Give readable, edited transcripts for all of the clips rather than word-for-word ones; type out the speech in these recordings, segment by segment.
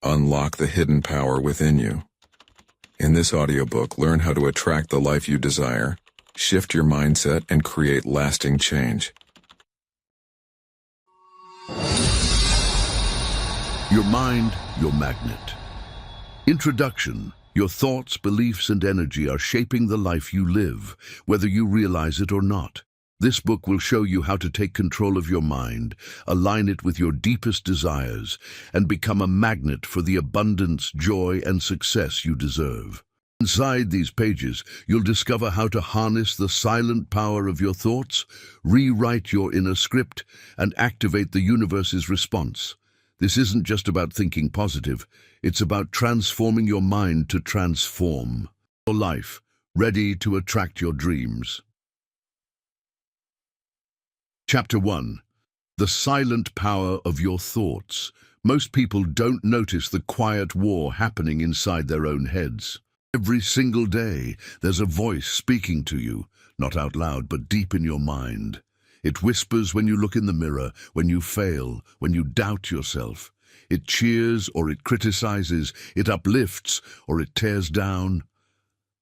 unlock the hidden power within you. In this audiobook, learn how to attract the life you desire, shift your mindset, and create lasting change. Your mind, your magnet. Introduction. Your thoughts, beliefs, and energy are shaping the life you live, whether you realize it or not. This book will show you how to take control of your mind, align it with your deepest desires, and become a magnet for the abundance, joy, and success you deserve. Inside these pages, you'll discover how to harness the silent power of your thoughts, rewrite your inner script, and activate the universe's response. This isn't just about thinking positive, it's about transforming your mind to transform your life, ready to attract your dreams. Chapter 1. The silent power of your thoughts. Most people don't notice the quiet war happening inside their own heads. Every single day, there's a voice speaking to you, not out loud, but deep in your mind. It whispers when you look in the mirror, when you fail, when you doubt yourself. It cheers or it criticizes, it uplifts or it tears down.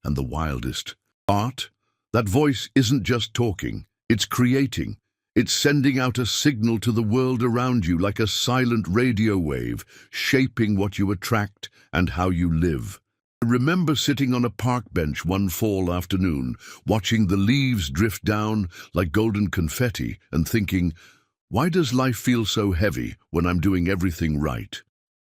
And the wildest part, that voice isn't just talking, it's creating. It's sending out a signal to the world around you like a silent radio wave, shaping what you attract and how you live. I remember sitting on a park bench one fall afternoon, watching the leaves drift down like golden confetti and thinking, why does life feel so heavy when I'm doing everything right?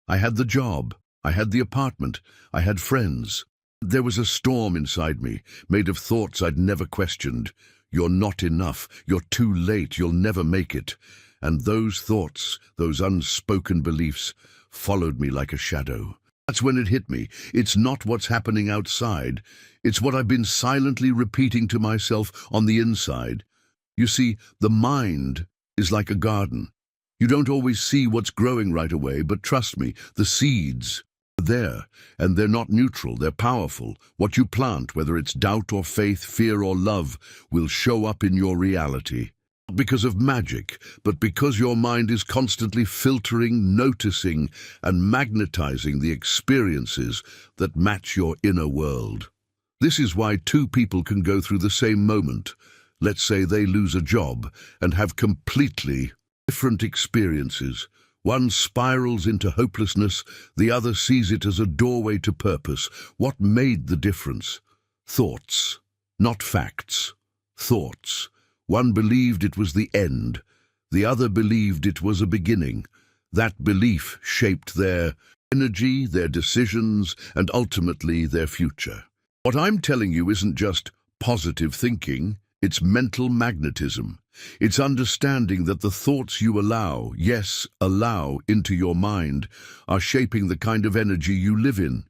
I had the job, I had the apartment, I had friends. There was a storm inside me, made of thoughts I'd never questioned. You're not enough, you're too late, you'll never make it. And those thoughts, those unspoken beliefs, followed me like a shadow. That's when it hit me. It's not what's happening outside. It's what I've been silently repeating to myself on the inside. You see, the mind is like a garden. You don't always see what's growing right away, but trust me, the seeds are there, and they're not neutral, they're powerful. What you plant, whether it's doubt or faith, fear or love, will show up in your reality. Not because of magic, but because your mind is constantly filtering, noticing, and magnetizing the experiences that match your inner world. This is why two people can go through the same moment. Let's say they lose a job and have completely different experiences. One spirals into hopelessness, the other sees it as a doorway to purpose. What made the difference? Thoughts, not facts. Thoughts. One believed it was the end, the other believed it was a beginning. That belief shaped their energy, their decisions, and ultimately their future. What I'm telling you isn't just positive thinking, it's mental magnetism. It's understanding that the thoughts you allow, yes, allow into your mind, are shaping the kind of energy you live in.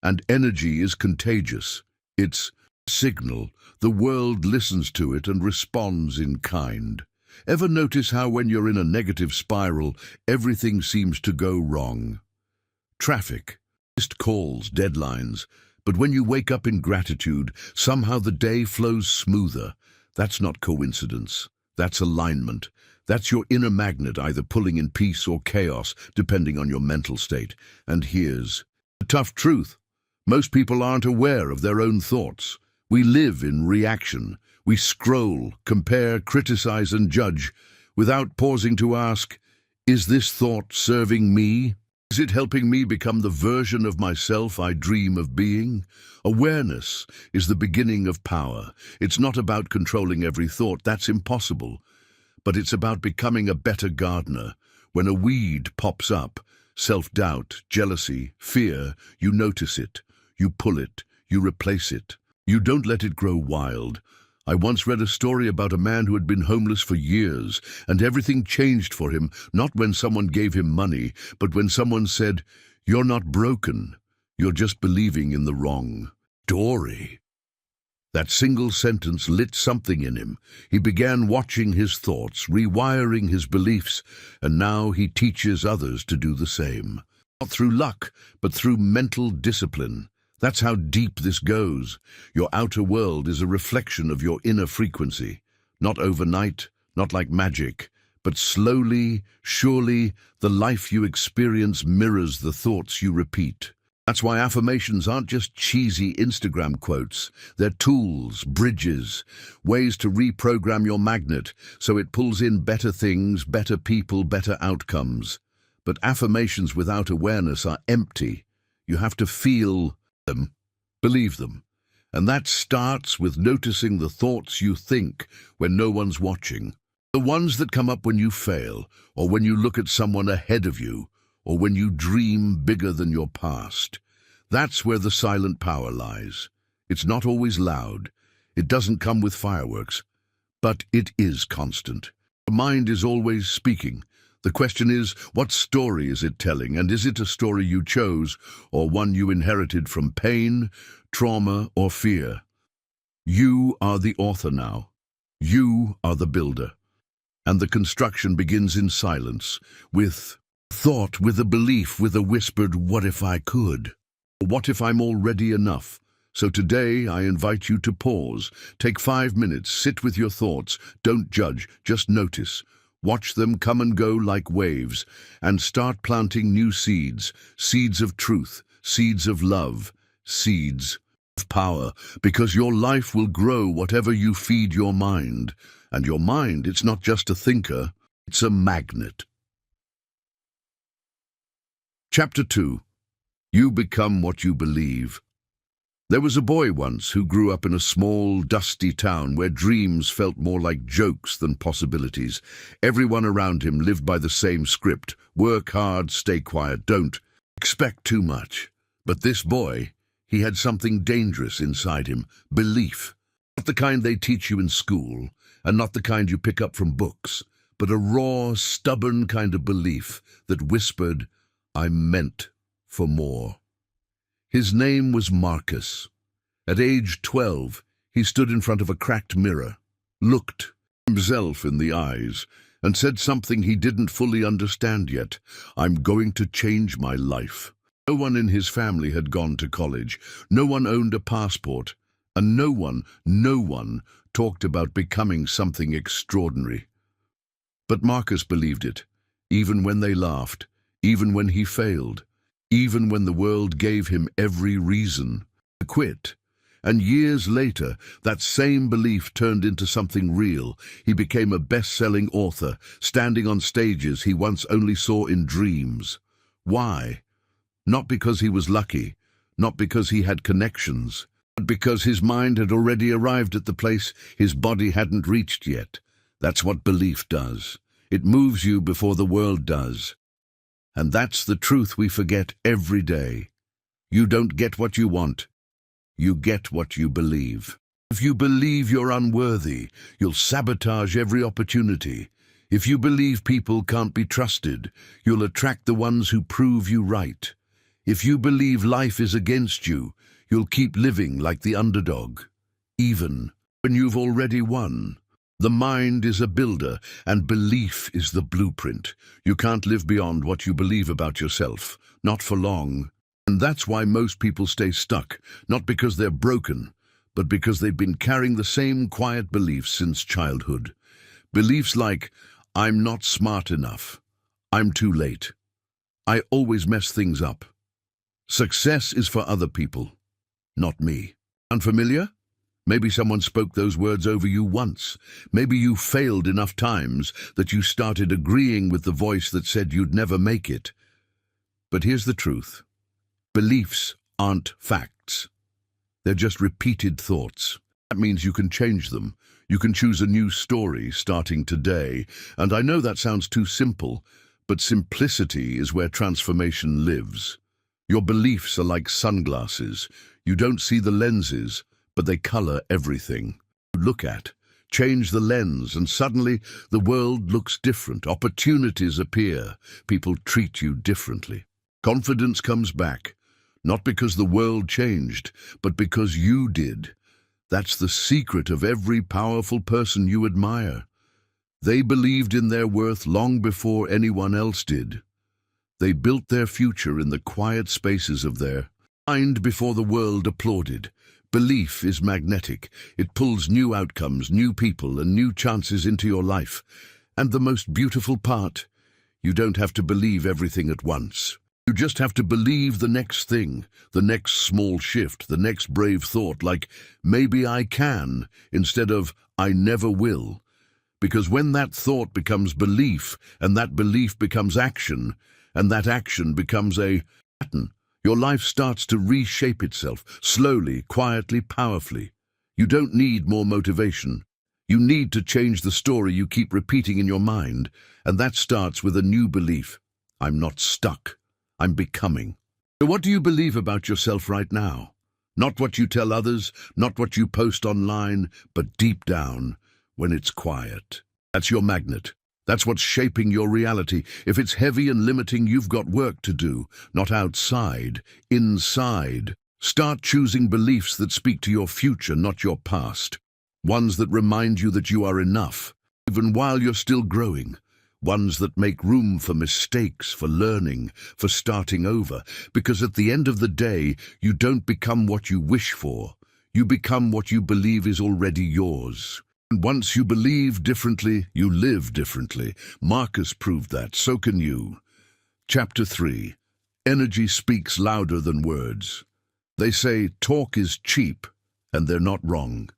And energy is contagious. It's signal. The world listens to it and responds in kind. Ever notice how when you're in a negative spiral, everything seems to go wrong? Traffic, missed calls, deadlines. But when you wake up in gratitude, somehow the day flows smoother. That's not coincidence. That's alignment. That's your inner magnet either pulling in peace or chaos, depending on your mental state. And here's the tough truth. Most people aren't aware of their own thoughts. We live in reaction. We scroll, compare, criticize, and judge without pausing to ask, is this thought serving me? Is it helping me become the version of myself I dream of being? Awareness is the beginning of power. It's not about controlling every thought, that's impossible. But it's about becoming a better gardener. When a weed pops up, self-doubt, jealousy, fear, you notice it, you pull it, you replace it. You don't let it grow wild. I once read a story about a man who had been homeless for years, and everything changed for him, not when someone gave him money, but when someone said, "You're not broken, you're just believing in the wrong story." That single sentence lit something in him. He began watching his thoughts, rewiring his beliefs, and now he teaches others to do the same. Not through luck, but through mental discipline. That's how deep this goes. Your outer world is a reflection of your inner frequency. Not overnight, not like magic, But slowly, surely, the life you experience mirrors the thoughts you repeat. That's why affirmations aren't just cheesy Instagram quotes. They're tools, bridges, ways to reprogram your magnet so it pulls in better things, better people, better outcomes. But affirmations without awareness are empty. You have to feel them, believe them. And that starts with noticing the thoughts you think when no one's watching. The ones that come up when you fail, or when you look at someone ahead of you, or when you dream bigger than your past. That's where the silent power lies. It's not always loud. It doesn't come with fireworks. But it is constant. The mind is always speaking. The question is, what story is it telling? And is it a story you chose, or one you inherited from pain, trauma, or fear? You are the author now. You are the builder. And the construction begins in silence, with thought, with a belief, with a whispered, what if I could? What if I'm already enough? So today I invite you to pause. Take 5 minutes, sit with your thoughts. Don't judge, just notice. Watch them come and go like waves, and start planting new seeds, seeds of truth, seeds of love, seeds of power, because your life will grow whatever you feed your mind. And your mind, it's not just a thinker, it's a magnet. Chapter 2. You become what you believe. There was a boy once who grew up in a small, dusty town where dreams felt more like jokes than possibilities. Everyone around him lived by the same script: work hard, stay quiet, don't expect too much. But this boy, he had something dangerous inside him: belief. Not the kind they teach you in school, and not the kind you pick up from books, but a raw, stubborn kind of belief that whispered, I'm meant for more. His name was Marcus. At age 12, he stood in front of a cracked mirror, looked himself in the eyes, and said something he didn't fully understand yet. I'm going to change my life. No one in his family had gone to college. No one owned a passport. And no one talked about becoming something extraordinary. But Marcus believed it, even when they laughed, even when he failed, even when the world gave him every reason to quit. And years later, that same belief turned into something real. He became a best-selling author, standing on stages he once only saw in dreams. Why? Not because he was lucky, not because he had connections, but because his mind had already arrived at the place his body hadn't reached yet. That's what belief does. It moves you before the world does. And that's the truth we forget every day. You don't get what you want. You get what you believe. If you believe you're unworthy, you'll sabotage every opportunity. If you believe people can't be trusted, you'll attract the ones who prove you right. If you believe life is against you, you'll keep living like the underdog, even when you've already won. The mind is a builder, and belief is the blueprint. You can't live beyond what you believe about yourself, not for long. And that's why most people stay stuck, not because they're broken, but because they've been carrying the same quiet beliefs since childhood. Beliefs like, I'm not smart enough, I'm too late, I always mess things up. Success is for other people, not me. Unfamiliar? Maybe someone spoke those words over you once. Maybe you failed enough times that you started agreeing with the voice that said you'd never make it. But here's the truth. Beliefs aren't facts. They're just repeated thoughts. That means you can change them. You can choose a new story starting today. And I know that sounds too simple, but simplicity is where transformation lives. Your beliefs are like sunglasses. You don't see the lenses, but they color everything you look at. Change the lens, and suddenly the world looks different. Opportunities appear. People treat you differently. Confidence comes back, not because the world changed, but because you did. That's the secret of every powerful person you admire. They believed in their worth long before anyone else did. They built their future in the quiet spaces of their mind before the world applauded. Belief is magnetic. It pulls new outcomes, new people, and new chances into your life. And the most beautiful part, you don't have to believe everything at once. You just have to believe the next thing, the next small shift, the next brave thought, like, maybe I can, instead of, I never will. Because when that thought becomes belief, and that belief becomes action, and that action becomes a pattern, your life starts to reshape itself, slowly, quietly, powerfully. You don't need more motivation. You need to change the story you keep repeating in your mind, and that starts with a new belief. I'm not stuck. I'm becoming. So what do you believe about yourself right now? Not what you tell others, not what you post online, but deep down, when it's quiet. That's your magnet. That's what's shaping your reality. If it's heavy and limiting, you've got work to do, not outside, inside. Start choosing beliefs that speak to your future, not your past. Ones that remind you that you are enough, even while you're still growing. Ones that make room for mistakes, for learning, for starting over. Because at the end of the day, you don't become what you wish for. You become what you believe is already yours. And once you believe differently, you live differently. Marcus proved that, so can you. Chapter 3. Energy speaks louder than words. They say talk is cheap, and they're not wrong.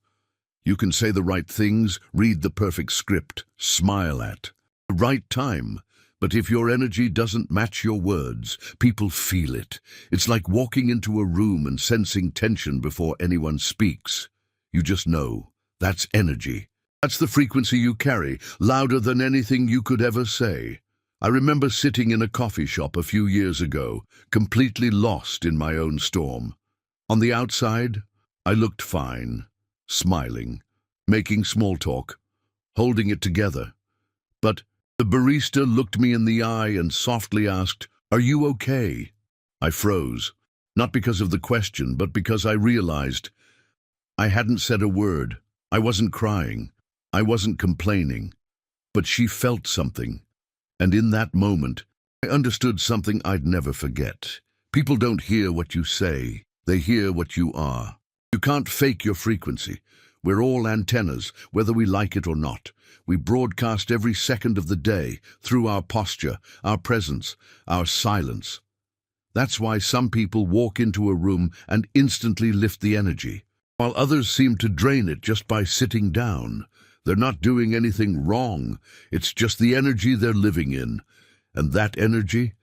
You can say the right things, read the perfect script, smile at the right time. But if your energy doesn't match your words, people feel it. It's like walking into a room and sensing tension before anyone speaks. You just know. That's energy. That's the frequency you carry, louder than anything you could ever say. I remember sitting in a coffee shop a few years ago, completely lost in my own storm. On the outside, I looked fine, smiling, making small talk, holding it together. But the barista looked me in the eye and softly asked, "Are you okay?" I froze, not because of the question, but because I realized I hadn't said a word. I wasn't crying. I wasn't complaining. But she felt something. And in that moment, I understood something I'd never forget. People don't hear what you say. They hear what you are. You can't fake your frequency. We're all antennas, whether we like it or not. We broadcast every second of the day through our posture, our presence, our silence. That's why some people walk into a room and instantly lift the energy, while others seem to drain it just by sitting down. They're not doing anything wrong. It's just the energy they're living in. And that energy,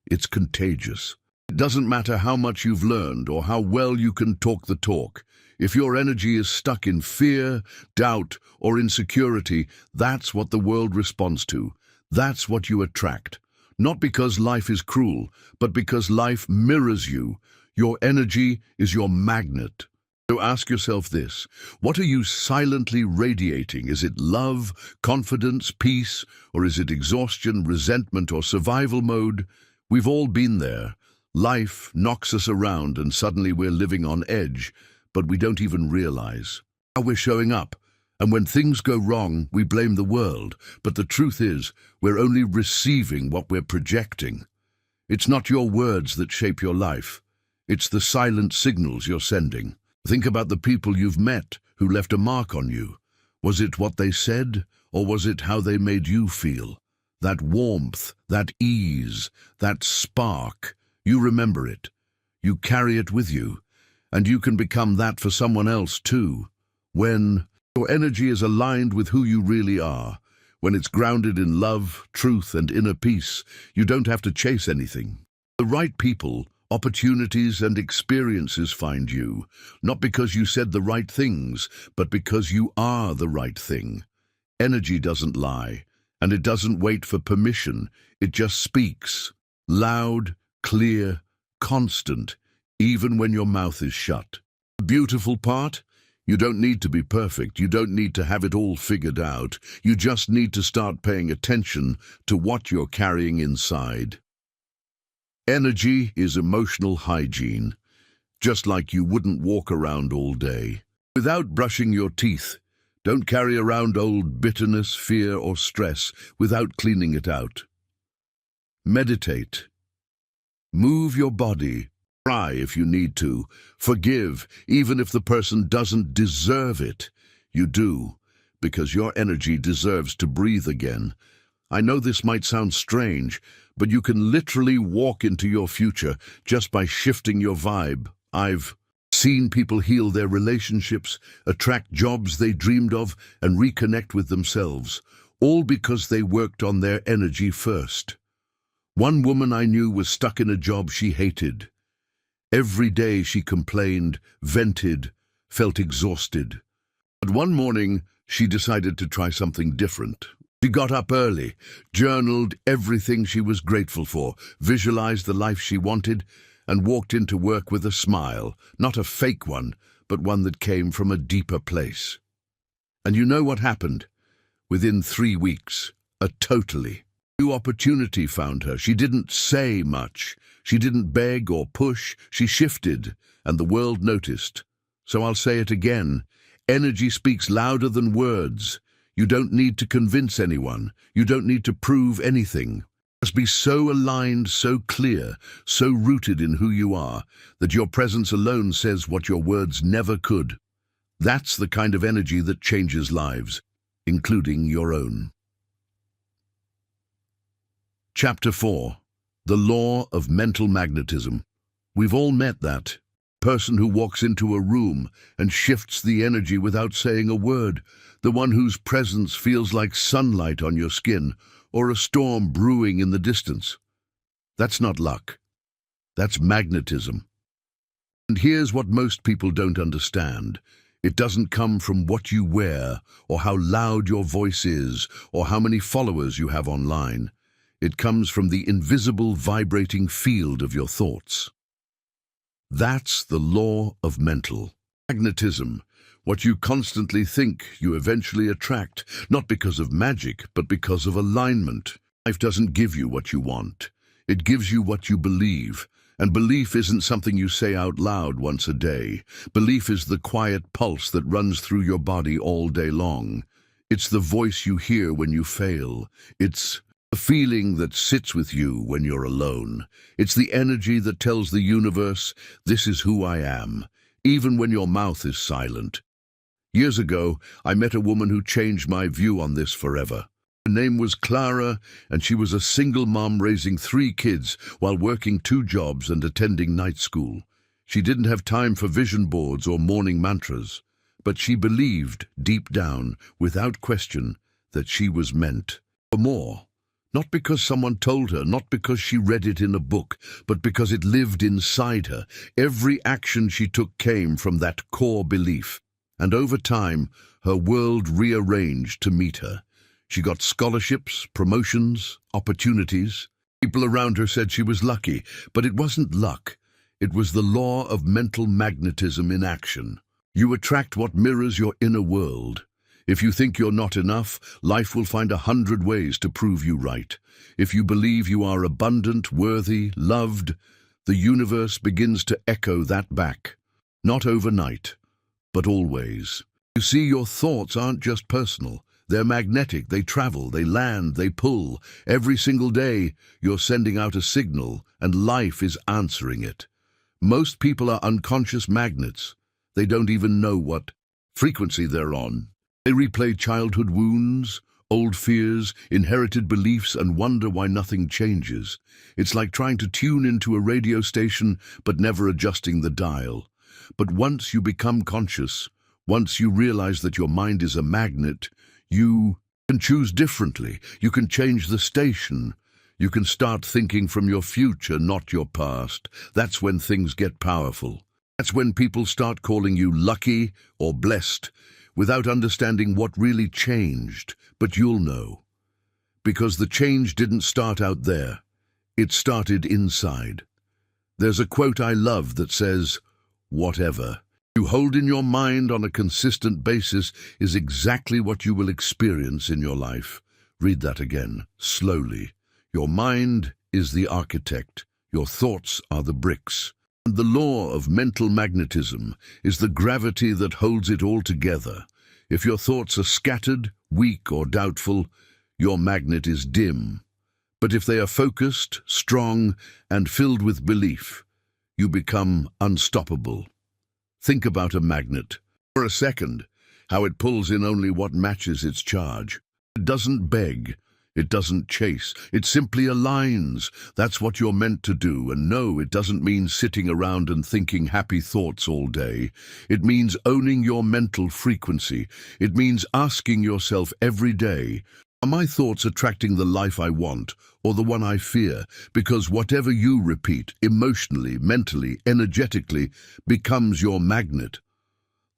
it's contagious. It doesn't matter how much you've learned or how well you can talk the talk. If your energy is stuck in fear, doubt, or insecurity, that's what the world responds to. That's what you attract. Not because life is cruel, but because life mirrors you. Your energy is your magnet. So ask yourself this: what are you silently radiating? Is it love, confidence, peace, or is it exhaustion, resentment, or survival mode? We've all been there. Life knocks us around and suddenly we're living on edge, but we don't even realize how we're showing up. And when things go wrong, we blame the world. But the truth is, we're only receiving what we're projecting. It's not your words that shape your life. It's the silent signals you're sending. Think about the people you've met who left a mark on you. Was it what they said, or was it how they made you feel? That warmth, that ease, that spark, you remember it. You carry it with you. And you can become that for someone else too. When your energy is aligned with who you really are, when it's grounded in love, truth, and inner peace, you don't have to chase anything. The right people, opportunities, and experiences find you, not because you said the right things, but because you are the right thing. Energy doesn't lie, and it doesn't wait for permission. It just speaks. Loud, clear, constant, even when your mouth is shut. The beautiful part? You don't need to be perfect. You don't need to have it all figured out. You just need to start paying attention to what you're carrying inside. Energy is emotional hygiene, just like you wouldn't walk around all day without brushing your teeth. Don't carry around old bitterness, fear, or stress without cleaning it out. Meditate. Move your body. Cry if you need to. Forgive, even if the person doesn't deserve it. You do. because your energy deserves to breathe again. I know this might sound strange, but you can literally walk into your future just by shifting your vibe. I've seen people heal their relationships, attract jobs they dreamed of, and reconnect with themselves, all because they worked on their energy first. One woman I knew was stuck in a job she hated. Every day she complained, vented, felt exhausted. But one morning, she decided to try something different. She got up early, journaled everything she was grateful for, visualized the life she wanted, and walked into work with a smile, not a fake one, but one that came from a deeper place. And you know what happened? Within 3 weeks, a totally new opportunity found her. She didn't say much. She didn't beg or push. She shifted, and the world noticed. So I'll say it again. Energy speaks louder than words. You don't need to convince anyone. You don't need to prove anything. Just be so aligned, so clear, so rooted in who you are, that your presence alone says what your words never could. That's the kind of energy that changes lives, including your own. Chapter 4. The Law of Mental Magnetism. We've all met that person who walks into a room and shifts the energy without saying a word, the one whose presence feels like sunlight on your skin or a storm brewing in the distance. That's not luck. That's magnetism. And here's what most people don't understand. It doesn't come from what you wear or how loud your voice is or how many followers you have online. It comes from the invisible vibrating field of your thoughts. That's the law of mental magnetism. What you constantly think, you eventually attract, not because of magic, but because of alignment. Life doesn't give you what you want. It gives you what you believe. And belief isn't something you say out loud once a day. Belief is the quiet pulse that runs through your body all day long. It's the voice you hear when you fail. It's the feeling that sits with you when you're alone. It's the energy that tells the universe, this is who I am, even when your mouth is silent. Years ago, I met a woman who changed my view on this forever. Her name was Clara, and she was a single mom raising 3 kids while working 2 jobs and attending night school. She didn't have time for vision boards or morning mantras, but she believed, deep down, without question, that she was meant for more. Not because someone told her, not because she read it in a book, but because it lived inside her. Every action she took came from that core belief. And over time, her world rearranged to meet her. She got scholarships, promotions, opportunities. People around her said she was lucky, but it wasn't luck. It was the law of mental magnetism in action. You attract what mirrors your inner world. If you think you're not enough, life will find 100 ways to prove you right. If you believe you are abundant, worthy, loved, the universe begins to echo that back. Not overnight, but always. You see, your thoughts aren't just personal. They're magnetic. They travel, they land, they pull. Every single day, you're sending out a signal, and life is answering it. Most people are unconscious magnets. They don't even know what frequency they're on. They replay childhood wounds, old fears, inherited beliefs, and wonder why nothing changes. It's like trying to tune into a radio station but never adjusting the dial. But once you become conscious, once you realize that your mind is a magnet, you can choose differently. You can change the station. You can start thinking from your future, not your past. That's when things get powerful. That's when people start calling you lucky or blessed, without understanding what really changed, but you'll know. Because the change didn't start out there. It started inside. There's a quote I love that says, "Whatever you hold in your mind on a consistent basis is exactly what you will experience in your life." Read that again, slowly. Your mind is the architect. Your thoughts are the bricks. And the law of mental magnetism is the gravity that holds it all together. If your thoughts are scattered, weak, or doubtful, your magnet is dim. But if they are focused, strong, and filled with belief, you become unstoppable. Think about a magnet. For a second, how it pulls in only what matches its charge. It doesn't beg. It doesn't chase. It simply aligns. That's what you're meant to do. And no, it doesn't mean sitting around and thinking happy thoughts all day. It means owning your mental frequency. It means asking yourself every day, are my thoughts attracting the life I want or the one I fear? Because whatever you repeat, emotionally, mentally, energetically, becomes your magnet.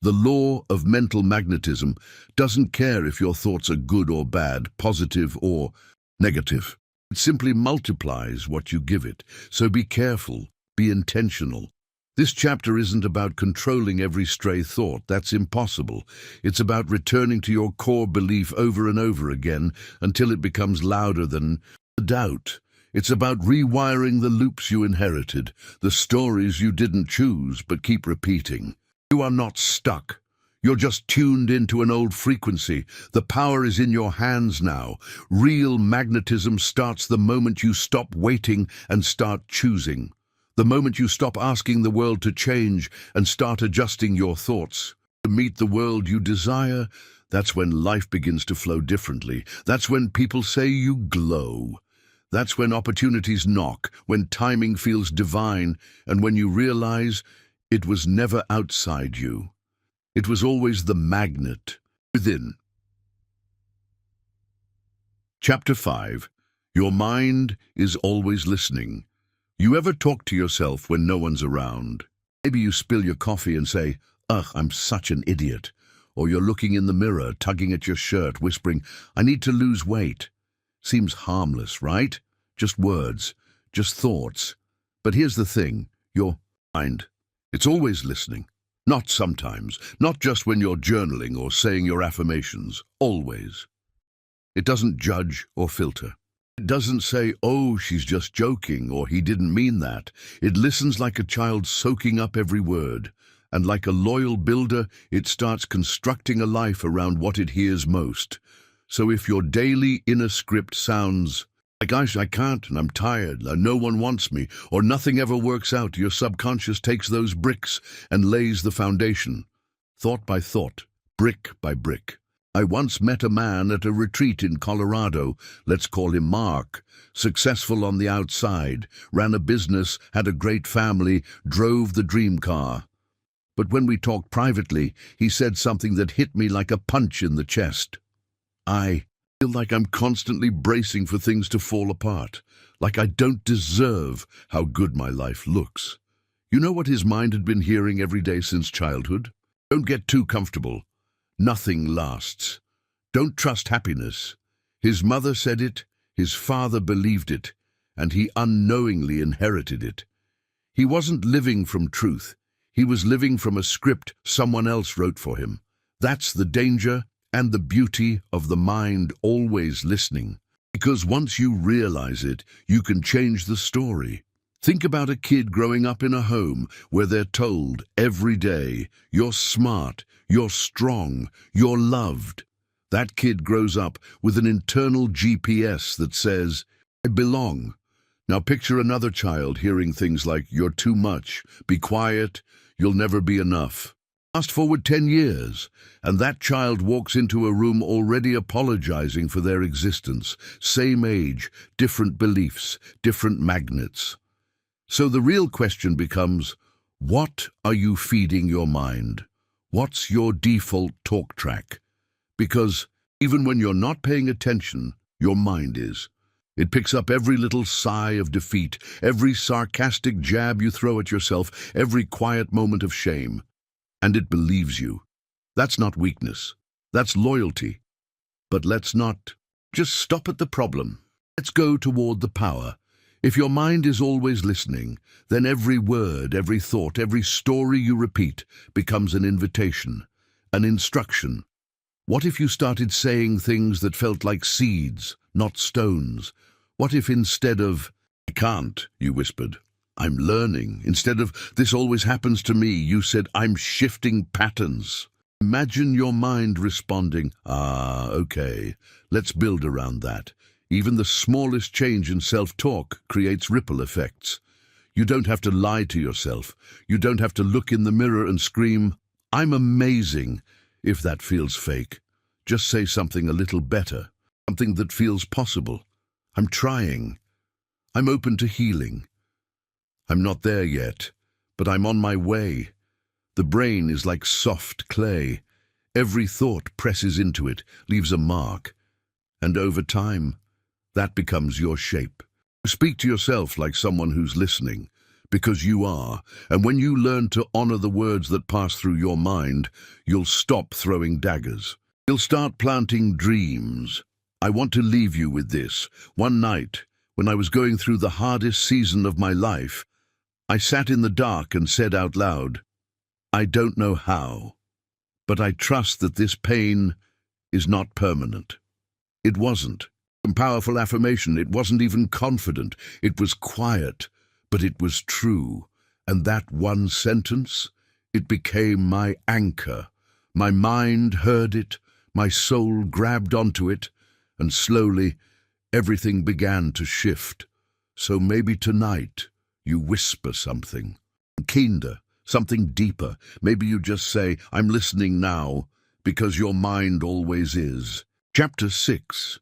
The law of mental magnetism doesn't care if your thoughts are good or bad, positive or negative. It simply multiplies what you give it. So be careful, be intentional. This chapter isn't about controlling every stray thought. That's impossible. It's about returning to your core belief over and over again until it becomes louder than the doubt. It's about rewiring the loops you inherited, the stories you didn't choose but keep repeating. You are not stuck. You're just tuned into an old frequency. The power is in your hands now. Real magnetism starts the moment you stop waiting and start choosing. The moment you stop asking the world to change and start adjusting your thoughts. To meet the world you desire, that's when life begins to flow differently. That's when people say you glow. That's when opportunities knock, when timing feels divine, and when you realize it was never outside you. It was always the magnet within. Chapter 5. Your mind is always listening. You ever talk to yourself when no one's around? Maybe you spill your coffee and say, "Ugh, I'm such an idiot." Or you're looking in the mirror, tugging at your shirt, whispering, "I need to lose weight." Seems harmless, right? Just words, just thoughts. But here's the thing, your mind, it's always listening. Not sometimes, not just when you're journaling or saying your affirmations, always. It doesn't judge or filter. It doesn't say, "Oh, she's just joking," or "he didn't mean that." It listens like a child, soaking up every word. And like a loyal builder, it starts constructing a life around what it hears most. So if your daily inner script sounds like, I can't, and I'm tired, and no one wants me, or nothing ever works out, your subconscious takes those bricks and lays the foundation. Thought by thought, brick by brick. I once met a man at a retreat in Colorado, let's call him Mark, successful on the outside, ran a business, had a great family, drove the dream car. But when we talked privately, he said something that hit me like a punch in the chest. I feel like I'm constantly bracing for things to fall apart, like I don't deserve how good my life looks. You know what his mind had been hearing every day since childhood? Don't get too comfortable. Nothing lasts. Don't trust happiness. His mother said it, his father believed it, and he unknowingly inherited it. He wasn't living from truth. He was living from a script someone else wrote for him. That's the danger and the beauty of the mind always listening. Because once you realize it, you can change the story. Think about a kid growing up in a home where they're told every day, "You're smart, you're strong, you're loved." That kid grows up with an internal GPS that says, "I belong." Now picture another child hearing things like, "You're too much, be quiet, you'll never be enough." Fast forward 10 years, and that child walks into a room already apologizing for their existence. Same age, different beliefs, different magnets. So the real question becomes, what are you feeding your mind? What's your default talk track? Because even when you're not paying attention, your mind is. It picks up every little sigh of defeat, every sarcastic jab you throw at yourself, every quiet moment of shame. And it believes you. That's not weakness. That's loyalty. But let's not just stop at the problem. Let's go toward the power. If your mind is always listening, then every word, every thought, every story you repeat becomes an invitation, an instruction. What if you started saying things that felt like seeds, not stones? What if instead of, "I can't," you whispered, "I'm learning"? Instead of, "This always happens to me," you said, "I'm shifting patterns." Imagine your mind responding, "Okay, let's build around that." Even the smallest change in self-talk creates ripple effects. You don't have to lie to yourself. You don't have to look in the mirror and scream, "I'm amazing." If that feels fake, just say something a little better, something that feels possible. I'm trying. I'm open to healing. I'm not there yet, but I'm on my way. The brain is like soft clay. Every thought presses into it, leaves a mark. And over time, that becomes your shape. Speak to yourself like someone who's listening, because you are. And when you learn to honor the words that pass through your mind, you'll stop throwing daggers. You'll start planting dreams. I want to leave you with this. One night, when I was going through the hardest season of my life, I sat in the dark and said out loud, I don't know how, but I trust that this pain is not permanent. It wasn't. A powerful affirmation. It wasn't even confident. It was quiet, but it was true. And that one sentence, it became my anchor. My mind heard it, my soul grabbed onto it, and slowly everything began to shift. So maybe tonight you whisper something kinder, something deeper. Maybe you just say, I'm listening now, because your mind always is. Chapter 6.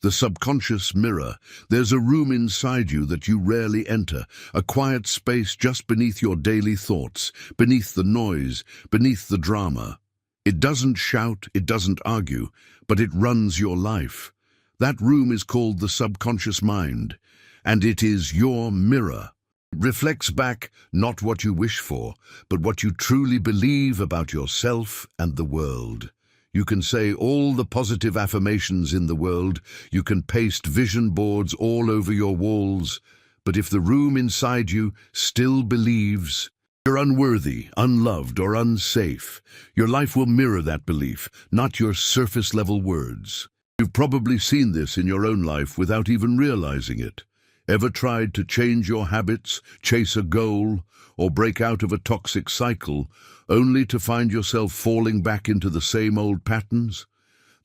The subconscious mirror. There's a room inside you that you rarely enter, a quiet space just beneath your daily thoughts, beneath the noise, beneath the drama. It doesn't shout, it doesn't argue, but it runs your life. That room is called the subconscious mind, and it is your mirror. It reflects back not what you wish for, but what you truly believe about yourself and the world. You can say all the positive affirmations in the world, you can paste vision boards all over your walls, but if the room inside you still believes you're unworthy, unloved, or unsafe, your life will mirror that belief, not your surface-level words. You've probably seen this in your own life without even realizing it. Ever tried to change your habits, chase a goal, or break out of a toxic cycle, only to find yourself falling back into the same old patterns?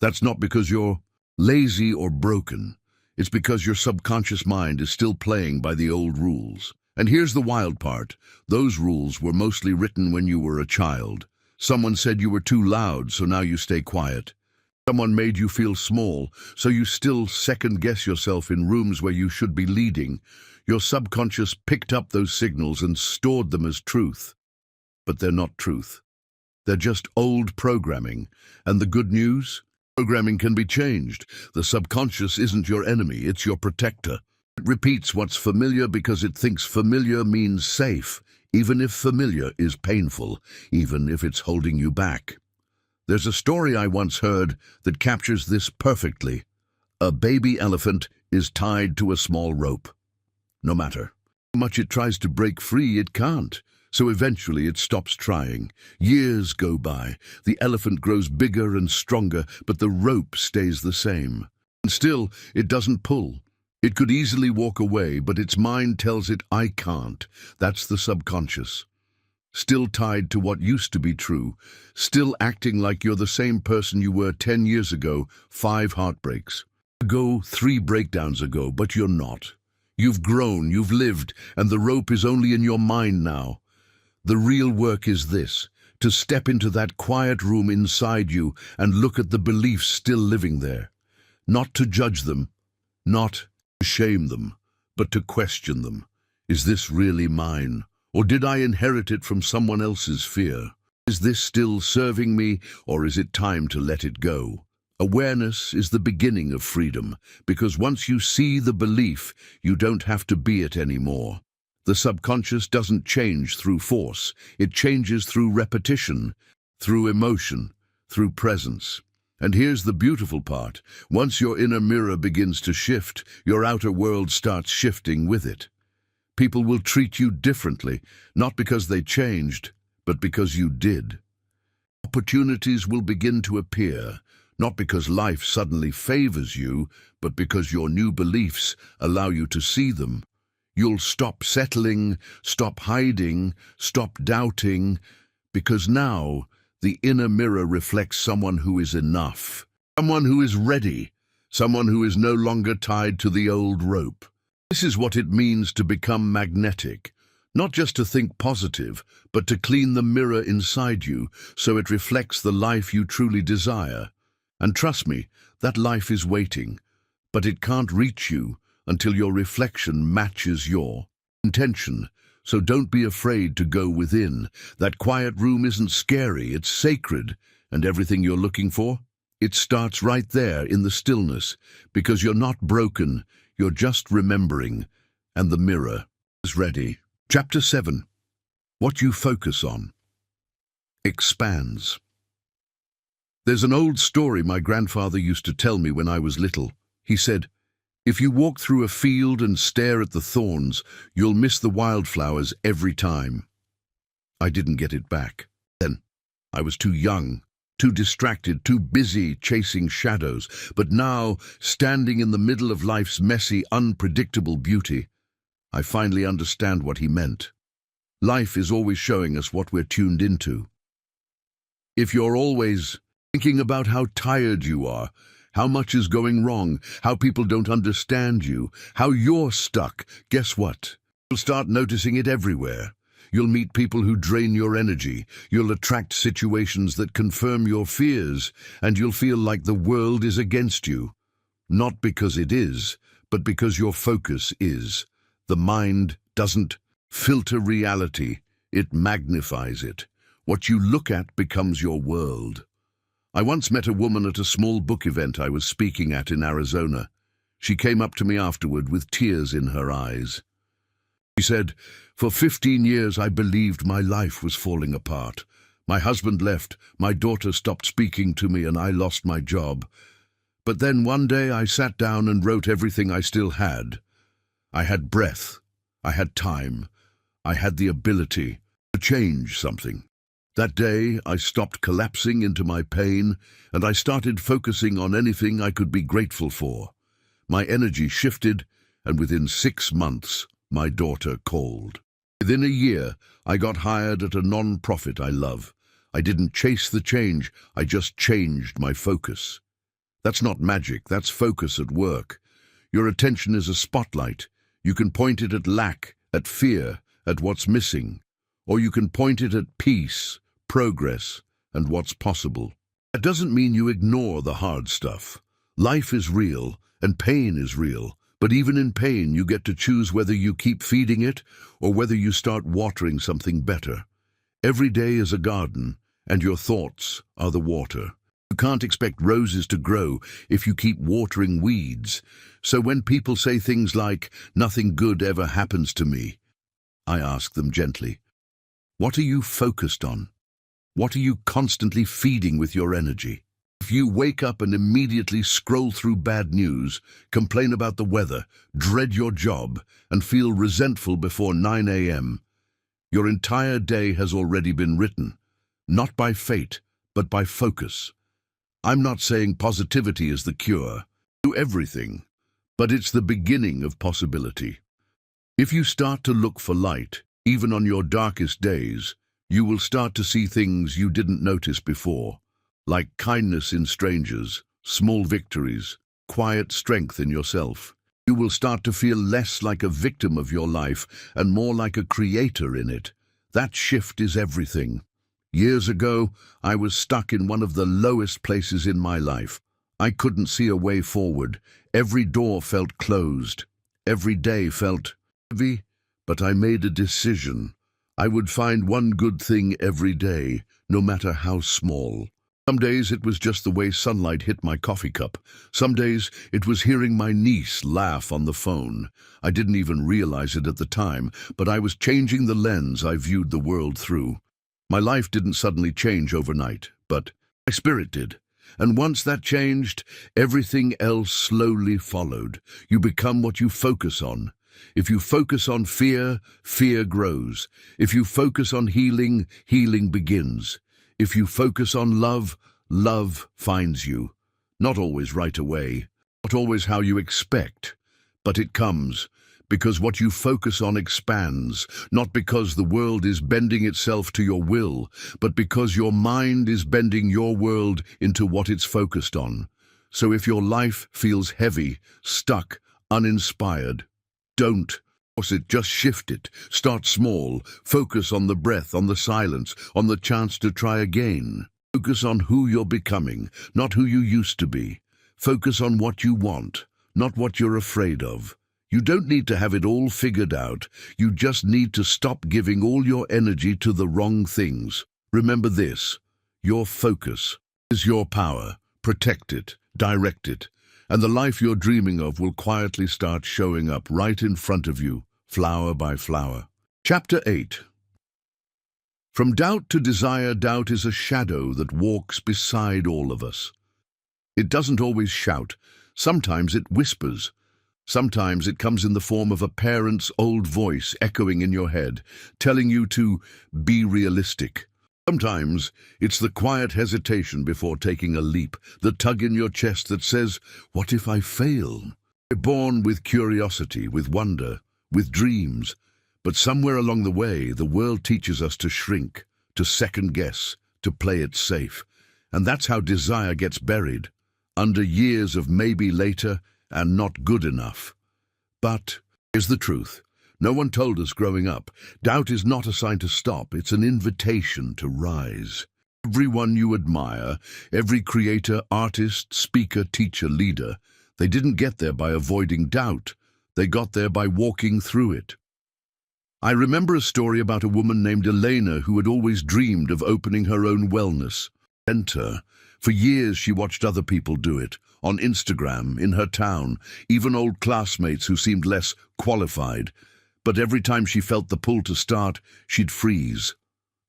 That's not because you're lazy or broken. It's because your subconscious mind is still playing by the old rules. And here's the wild part. Those rules were mostly written when you were a child. Someone said you were too loud, so now you stay quiet. Someone made you feel small, so you still second-guess yourself in rooms where you should be leading. Your subconscious picked up those signals and stored them as truth. But they're not truth. They're just old programming. And the good news? Programming can be changed. The subconscious isn't your enemy, it's your protector. It repeats what's familiar because it thinks familiar means safe, even if familiar is painful, even if it's holding you back. There's a story I once heard that captures this perfectly. A baby elephant is tied to a small rope. No matter how much it tries to break free, it can't. So eventually it stops trying. Years go by. The elephant grows bigger and stronger, but the rope stays the same. And still, it doesn't pull. It could easily walk away, but its mind tells it, I can't. That's the subconscious. Still tied to what used to be true, still acting like you're the same person you were 10 years ago, 5 heartbreaks ago, 3 breakdowns ago, but you're not. You've grown, you've lived, and the rope is only in your mind now. The real work is this, to step into that quiet room inside you and look at the beliefs still living there. Not to judge them, not to shame them, but to question them. Is this really mine? Or did I inherit it from someone else's fear? Is this still serving me, or is it time to let it go? Awareness is the beginning of freedom, because once you see the belief, you don't have to be it anymore. The subconscious doesn't change through force. It changes through repetition, through emotion, through presence. And here's the beautiful part. Once your inner mirror begins to shift, your outer world starts shifting with it. People will treat you differently, not because they changed, but because you did. Opportunities will begin to appear, not because life suddenly favors you, but because your new beliefs allow you to see them. You'll stop settling, stop hiding, stop doubting, because now the inner mirror reflects someone who is enough, someone who is ready, someone who is no longer tied to the old rope. This is what it means to become magnetic, Not just to think positive, but to clean the mirror inside you so it reflects the life you truly desire. And trust me, that life is waiting, but it can't reach you until your reflection matches your intention. So don't be afraid to go within. That quiet room isn't scary, it's sacred. And everything you're looking for? It starts right there in the stillness, because you're not broken, you're just remembering, and the mirror is ready. Chapter 7. What you focus on expands. There's an old story my grandfather used to tell me when I was little. He said, "If you walk through a field and stare at the thorns, you'll miss the wildflowers every time." I didn't get it back then. I was too young, too distracted, too busy chasing shadows. But now, standing in the middle of life's messy, unpredictable beauty, I finally understand what he meant. Life is always showing us what we're tuned into. If you're always thinking about how tired you are, how much is going wrong, how people don't understand you, how you're stuck, guess what? You'll start noticing it everywhere. You'll meet people who drain your energy. You'll attract situations that confirm your fears, and you'll feel like the world is against you. Not because it is, but because your focus is. The mind doesn't filter reality, it magnifies it. What you look at becomes your world. I once met a woman at a small book event I was speaking at in Arizona. She came up to me afterward with tears in her eyes. She said, "For 15 years I believed my life was falling apart. My husband left, my daughter stopped speaking to me, and I lost my job. But then one day I sat down and wrote everything I still had. I had breath, I had time, I had the ability to change something. That day I stopped collapsing into my pain, and I started focusing on anything I could be grateful for. My energy shifted, and within 6 months, my daughter called. Within a year, I got hired at a non-profit I love. I didn't chase the change, I just changed my focus. That's not magic, that's focus at work. Your attention is a spotlight. You can point it at lack, at fear, at what's missing. Or you can point it at peace, progress, and what's possible. That doesn't mean you ignore the hard stuff. Life is real, and pain is real. But even in pain, you get to choose whether you keep feeding it or whether you start watering something better. Every day is a garden, and your thoughts are the water. You can't expect roses to grow if you keep watering weeds. So when people say things like, "Nothing good ever happens to me," I ask them gently, what are you focused on? What are you constantly feeding with your energy? If you wake up and immediately scroll through bad news, complain about the weather, dread your job, and feel resentful before 9 a.m., your entire day has already been written, not by fate, but by focus. I'm not saying positivity is the cure to everything, but it's the beginning of possibility. If you start to look for light, even on your darkest days, you will start to see things you didn't notice before, like kindness in strangers, small victories, quiet strength in yourself. You will start to feel less like a victim of your life and more like a creator in it. That shift is everything. Years ago, I was stuck in one of the lowest places in my life. I couldn't see a way forward. Every door felt closed. Every day felt heavy, but I made a decision. I would find one good thing every day, no matter how small. Some days it was just the way sunlight hit my coffee cup. Some days it was hearing my niece laugh on the phone. I didn't even realize it at the time, but I was changing the lens I viewed the world through. My life didn't suddenly change overnight, but my spirit did. And once that changed, everything else slowly followed. You become what you focus on. If you focus on fear, fear grows. If you focus on healing, healing begins. If you focus on love, love finds you. Not always right away, not always how you expect, but it comes. Because what you focus on expands, not because the world is bending itself to your will, but because your mind is bending your world into what it's focused on. So if your life feels heavy, stuck, uninspired, don't Force it, just shift it. Start small. Focus on the breath, on the silence, on the chance to try again. Focus on who you're becoming, not who you used to be. Focus on what you want, not what you're afraid of. You don't need to have it all figured out. You just need to stop giving all your energy to the wrong things. Remember this: your focus is your power. Protect it, direct it, and the life you're dreaming of will quietly start showing up right in front of you, flower by flower. Chapter 8. From doubt to desire, doubt is a shadow that walks beside all of us. It doesn't always shout. Sometimes it whispers. Sometimes it comes in the form of a parent's old voice echoing in your head, telling you to be realistic. Sometimes it's the quiet hesitation before taking a leap, the tug in your chest that says, "What if I fail?" We're born with curiosity, with wonder, with dreams, but somewhere along the way, the world teaches us to shrink, to second guess, to play it safe. And that's how desire gets buried, under years of maybe later and not good enough. But here's the truth. No one told us growing up, doubt is not a sign to stop, it's an invitation to rise. Everyone you admire, every creator, artist, speaker, teacher, leader, they didn't get there by avoiding doubt. They got there by walking through it. I remember a story about a woman named Elena who had always dreamed of opening her own wellness center. For years she watched other people do it, on Instagram, in her town, even old classmates who seemed less qualified. But every time she felt the pull to start, she'd freeze.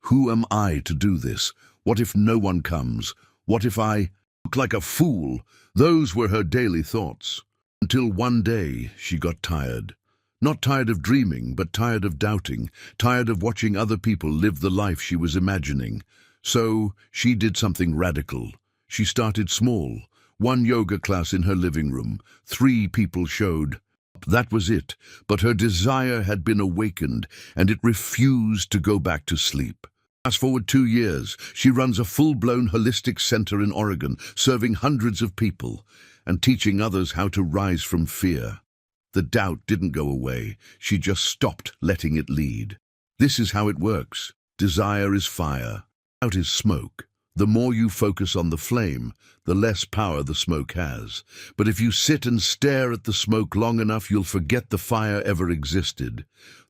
Who am I to do this? What if no one comes? What if I look like a fool? Those were her daily thoughts. Until one day she got tired. Not tired of dreaming, but tired of doubting, tired of watching other people live the life she was imagining. So she did something radical. She started small. One yoga class in her living room. 3 people showed. That was it, but her desire had been awakened, and it refused to go back to sleep. Fast forward 2 years, she runs a full-blown holistic center in Oregon, serving hundreds of people, and teaching others how to rise from fear. The doubt didn't go away, she just stopped letting it lead. This is how it works. Desire is fire, doubt is smoke. The more you focus on the flame, the less power the smoke has. But if you sit and stare at the smoke long enough, you'll forget the fire ever existed.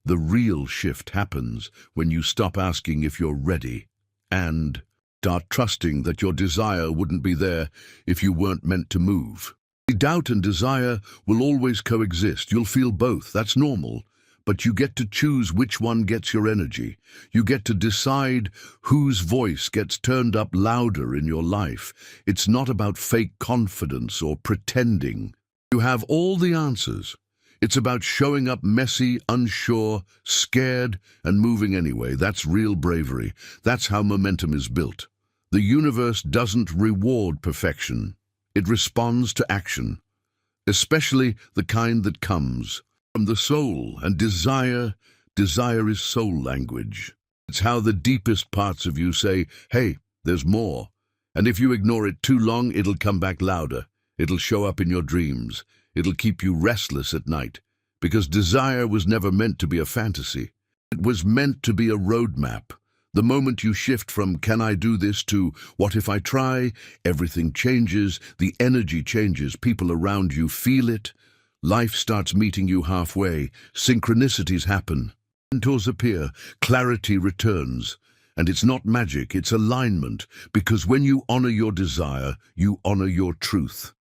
The real shift happens when you stop asking if you're ready and start trusting that your desire wouldn't be there if you weren't meant to move. Doubt and desire will always coexist. You'll feel both. That's normal. But you get to choose which one gets your energy. You get to decide whose voice gets turned up louder in your life. It's not about fake confidence or pretending. You have all the answers. It's about showing up messy, unsure, scared, and moving anyway. That's real bravery. That's how momentum is built. The universe doesn't reward perfection. It responds to action, especially the kind that comes from the soul. And desire is soul language. It's how the deepest parts of you say, "Hey, there's more." And if you ignore it too long, it'll come back louder. It'll show up in your dreams. It'll keep you restless at night. Because desire was never meant to be a fantasy. It was meant to be a roadmap. The moment you shift from "can I do this" to "what if I try," everything changes, the energy changes, people around you feel it. Life starts meeting you halfway, synchronicities happen, mentors appear, clarity returns. And it's not magic, it's alignment, because when you honor your desire, you honor your truth.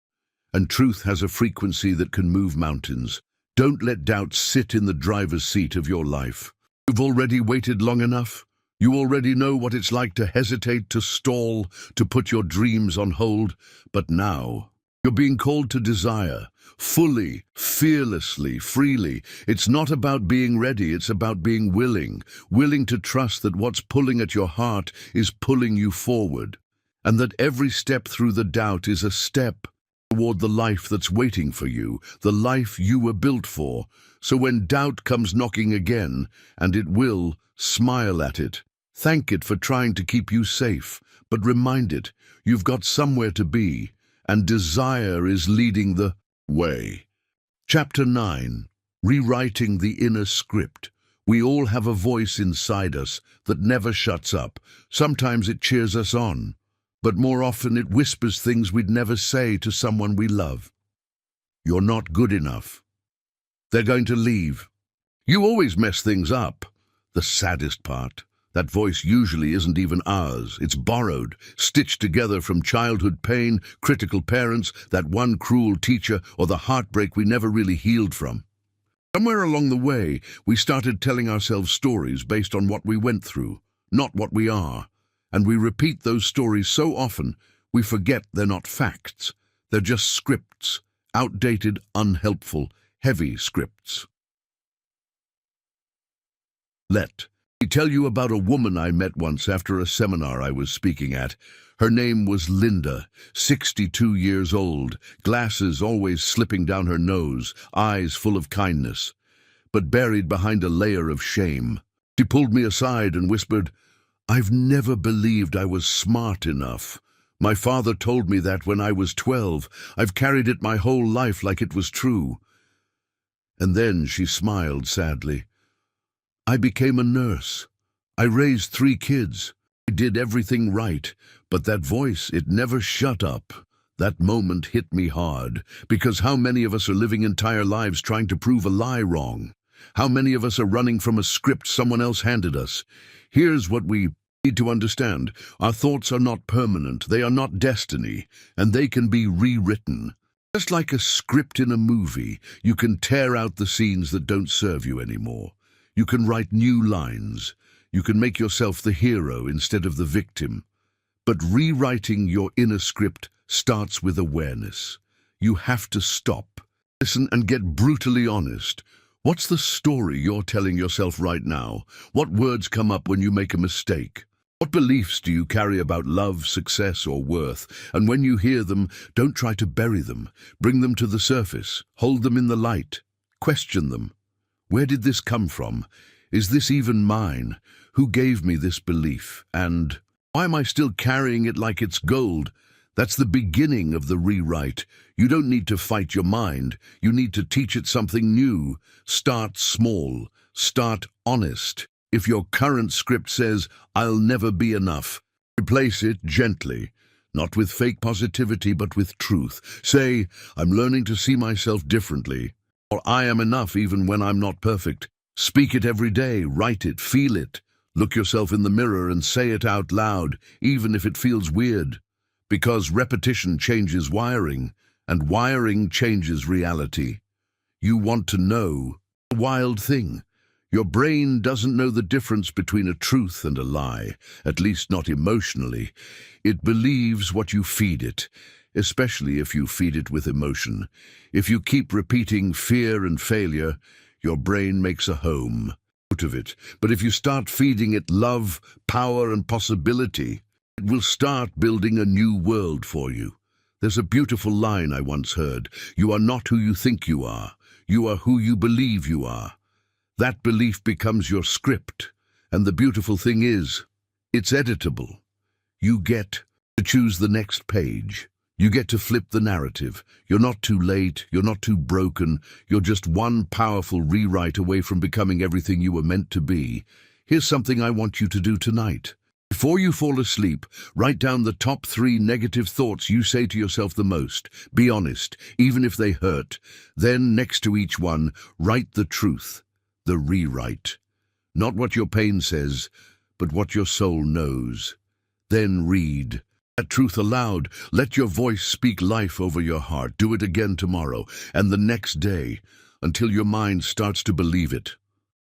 And truth has a frequency that can move mountains. Don't let doubt sit in the driver's seat of your life. You've already waited long enough. You already know what it's like to hesitate, to stall, to put your dreams on hold. But now, you're being called to desire, fully, fearlessly, freely. It's not about being ready, it's about being willing to trust that what's pulling at your heart is pulling you forward, and that every step through the doubt is a step toward the life that's waiting for you, the life you were built for. So when doubt comes knocking again, and it will, smile at it. Thank it for trying to keep you safe, but remind it you've got somewhere to be, and desire is leading the way. Chapter 9. Rewriting the inner script. We all have a voice inside us that never shuts up. Sometimes it cheers us on, but more often it whispers things we'd never say to someone we love. You're not good enough. They're going to leave. You always mess things up. The saddest part. That voice usually isn't even ours. It's borrowed, stitched together from childhood pain, critical parents, that one cruel teacher, or the heartbreak we never really healed from. Somewhere along the way, we started telling ourselves stories based on what we went through, not what we are. And we repeat those stories so often, we forget they're not facts. They're just scripts, outdated, unhelpful, heavy scripts. Let me tell you about a woman I met once after a seminar I was speaking at. Her name was Linda, 62 years old, glasses always slipping down her nose, eyes full of kindness, but buried behind a layer of shame. She pulled me aside and whispered, "I've never believed I was smart enough. My father told me that when I was 12. I've carried it my whole life like it was true." And then she smiled sadly. "I became a nurse. I raised 3 kids. I did everything right, but that voice, it never shut up." That moment hit me hard, because how many of us are living entire lives trying to prove a lie wrong? How many of us are running from a script someone else handed us? Here's what we need to understand. Our thoughts are not permanent, they are not destiny, and they can be rewritten. Just like a script in a movie, you can tear out the scenes that don't serve you anymore. You can write new lines. You can make yourself the hero instead of the victim. But rewriting your inner script starts with awareness. You have to stop, listen, and get brutally honest. What's the story you're telling yourself right now? What words come up when you make a mistake? What beliefs do you carry about love, success, or worth? And when you hear them, don't try to bury them. Bring them to the surface. Hold them in the light. Question them. Where did this come from? Is this even mine? Who gave me this belief? And why am I still carrying it like it's gold? That's the beginning of the rewrite. You don't need to fight your mind. You need to teach it something new. Start small. Start honest. If your current script says, "I'll never be enough," replace it gently. Not with fake positivity, but with truth. Say, "I'm learning to see myself differently," or "I am enough even when I'm not perfect." Speak it every day. Write it. Feel it. Look yourself in the mirror and say it out loud, even if it feels weird. Because repetition changes wiring, and wiring changes reality. You want to know a wild thing. Your brain doesn't know the difference between a truth and a lie, at least not emotionally. It believes what you feed it, especially if you feed it with emotion. If you keep repeating fear and failure, your brain makes a home out of it. But if you start feeding it love, power, and possibility, it will start building a new world for you. There's a beautiful line I once heard. You are not who you think you are. You are who you believe you are. That belief becomes your script, and the beautiful thing is, it's editable. You get to choose the next page. You get to flip the narrative. You're not too late, you're not too broken, you're just one powerful rewrite away from becoming everything you were meant to be. Here's something I want you to do tonight. Before you fall asleep, write down the top 3 negative thoughts you say to yourself the most. Be honest, even if they hurt. Then, next to each one, write the truth. The rewrite. Not what your pain says, but what your soul knows. Then read that truth aloud. Let your voice speak life over your heart. Do it again tomorrow and the next day until your mind starts to believe it.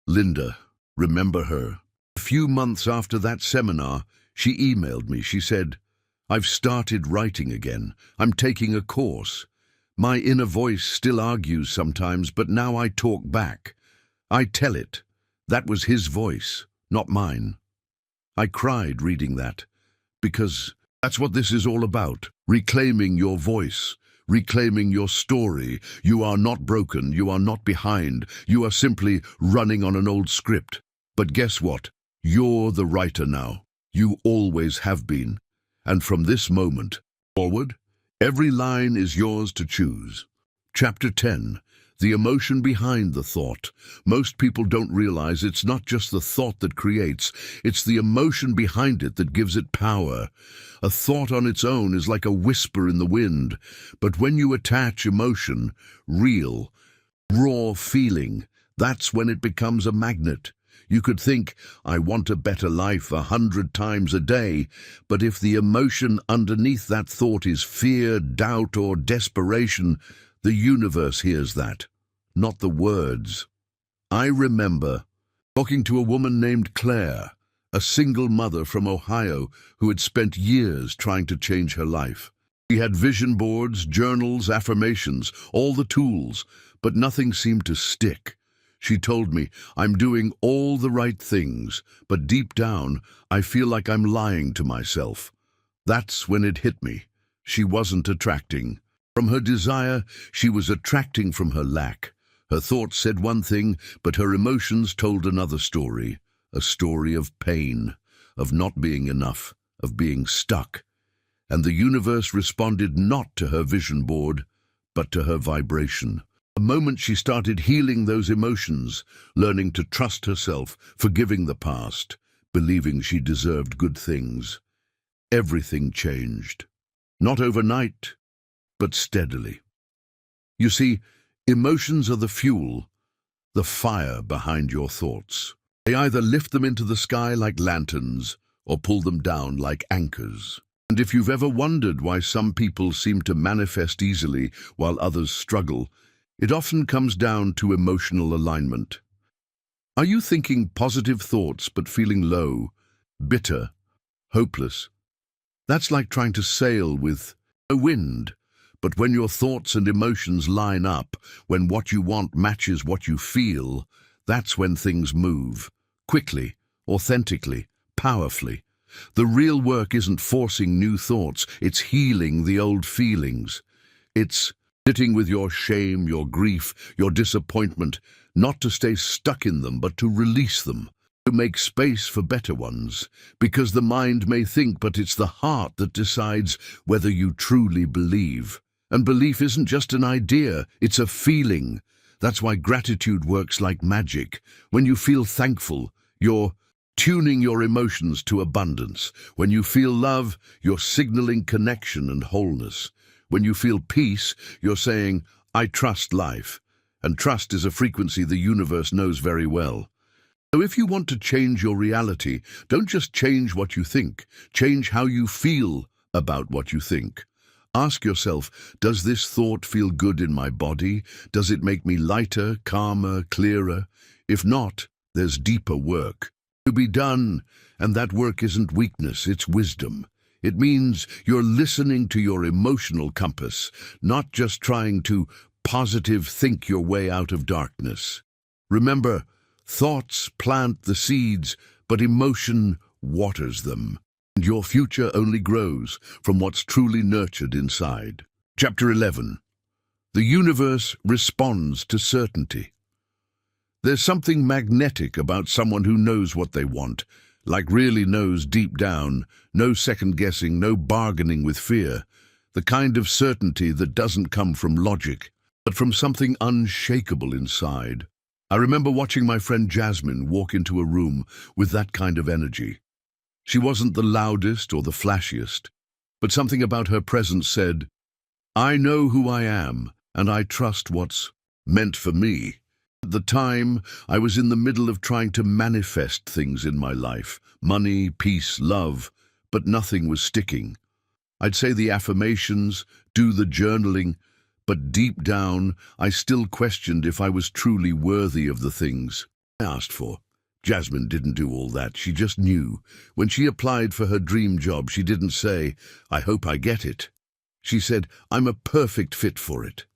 Linda, remember her? A few months after that seminar, she emailed me. She said, "I've started writing again. I'm taking a course. My inner voice still argues sometimes, but now I talk back. I tell it. That was his voice, not mine." I cried reading that, because that's what this is all about. Reclaiming your voice, reclaiming your story. You are not broken, you are not behind. You are simply running on an old script. But guess what? You're the writer now. You always have been. And from this moment forward, every line is yours to choose. Chapter 10. The emotion behind the thought. Most people don't realize it's not just the thought that creates, it's the emotion behind it that gives it power. A thought on its own is like a whisper in the wind, but when you attach emotion, real, raw feeling, that's when it becomes a magnet. You could think, I want a better life 100 times a day, but if the emotion underneath that thought is fear, doubt, or desperation, the universe hears that, not the words. I remember talking to a woman named Claire, a single mother from Ohio who had spent years trying to change her life. She had vision boards, journals, affirmations, all the tools, but nothing seemed to stick. She told me, I'm doing all the right things, but deep down, I feel like I'm lying to myself. That's when it hit me. She wasn't attracting. From her desire, she was attracting from her lack. Her thoughts said one thing, but her emotions told another story. A story of pain, of not being enough, of being stuck. And the universe responded not to her vision board, but to her vibration. The moment she started healing those emotions, learning to trust herself, forgiving the past, believing she deserved good things, everything changed. Not overnight, but steadily. You see, emotions are the fuel, the fire behind your thoughts. They either lift them into the sky like lanterns or pull them down like anchors. And if you've ever wondered why some people seem to manifest easily while others struggle, it often comes down to emotional alignment. Are you thinking positive thoughts but feeling low, bitter, hopeless? That's like trying to sail with no wind. But when your thoughts and emotions line up, when what you want matches what you feel, that's when things move. Quickly, authentically, powerfully. The real work isn't forcing new thoughts, it's healing the old feelings. It's sitting with your shame, your grief, your disappointment, not to stay stuck in them, but to release them, to make space for better ones. Because the mind may think, but it's the heart that decides whether you truly believe. And belief isn't just an idea, it's a feeling. That's why gratitude works like magic. When you feel thankful, you're tuning your emotions to abundance. When you feel love, you're signaling connection and wholeness. When you feel peace, you're saying, I trust life. And trust is a frequency the universe knows very well. So if you want to change your reality, don't just change what you think, change how you feel about what you think. Ask yourself, does this thought feel good in my body? Does it make me lighter, calmer, clearer? If not, there's deeper work to be done, and that work isn't weakness, it's wisdom. It means you're listening to your emotional compass, not just trying to positive think your way out of darkness. Remember, thoughts plant the seeds, but emotion waters them. And your future only grows from what's truly nurtured inside. Chapter 11. The universe responds to certainty. There's something magnetic about someone who knows what they want, like really knows deep down, no second-guessing, no bargaining with fear, the kind of certainty that doesn't come from logic, but from something unshakable inside. I remember watching my friend Jasmine walk into a room with that kind of energy. She wasn't the loudest or the flashiest, but something about her presence said, I know who I am, and I trust what's meant for me. At the time, I was in the middle of trying to manifest things in my life, money, peace, love, but nothing was sticking. I'd say the affirmations, do the journaling, but deep down, I still questioned if I was truly worthy of the things I asked for. Jasmine didn't do all that, she just knew. When she applied for her dream job, she didn't say, I hope I get it. She said, I'm a perfect fit for it.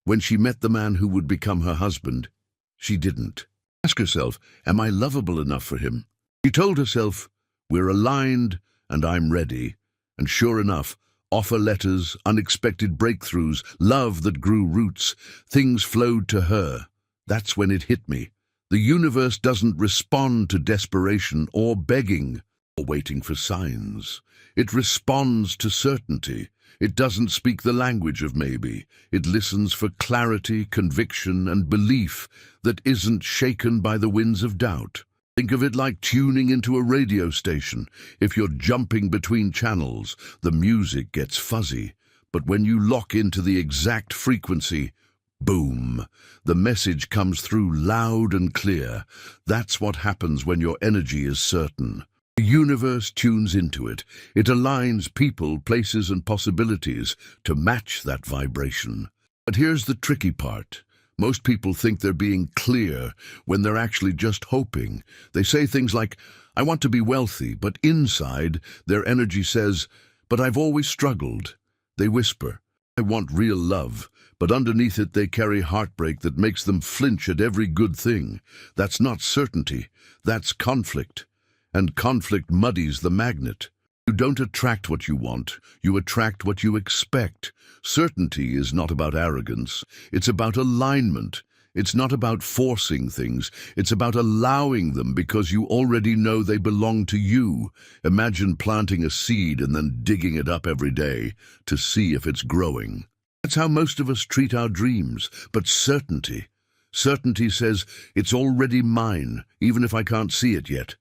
When she met the man who would become her husband, she didn't. Ask herself, am I lovable enough for him? She told herself, we're aligned and I'm ready. And sure enough, offer letters, unexpected breakthroughs, love that grew roots, things flowed to her. That's when it hit me. The universe doesn't respond to desperation or begging. or waiting for signs. It responds to certainty. It doesn't speak the language of maybe. It listens for clarity, conviction, and belief that isn't shaken by the winds of doubt. Think of it like tuning into a radio station. If you're jumping between channels, the music gets fuzzy. But when you lock into the exact frequency, boom, the message comes through loud and clear. That's what happens when your energy is certain. The universe tunes into it. It aligns people, places, and possibilities to match that vibration. But here's the tricky part. Most people think they're being clear when they're actually just hoping. They say things like, I want to be wealthy, but inside, their energy says, but I've always struggled. They whisper, I want real love, but underneath it they carry heartbreak that makes them flinch at every good thing. That's not certainty, that's conflict. And conflict muddies the magnet. You don't attract what you want, you attract what you expect. Certainty is not about arrogance, it's about alignment. It's not about forcing things, it's about allowing them because you already know they belong to you. Imagine planting a seed and then digging it up every day to see if it's growing. That's how most of us treat our dreams, but certainty says, it's already mine, even if I can't see it yet.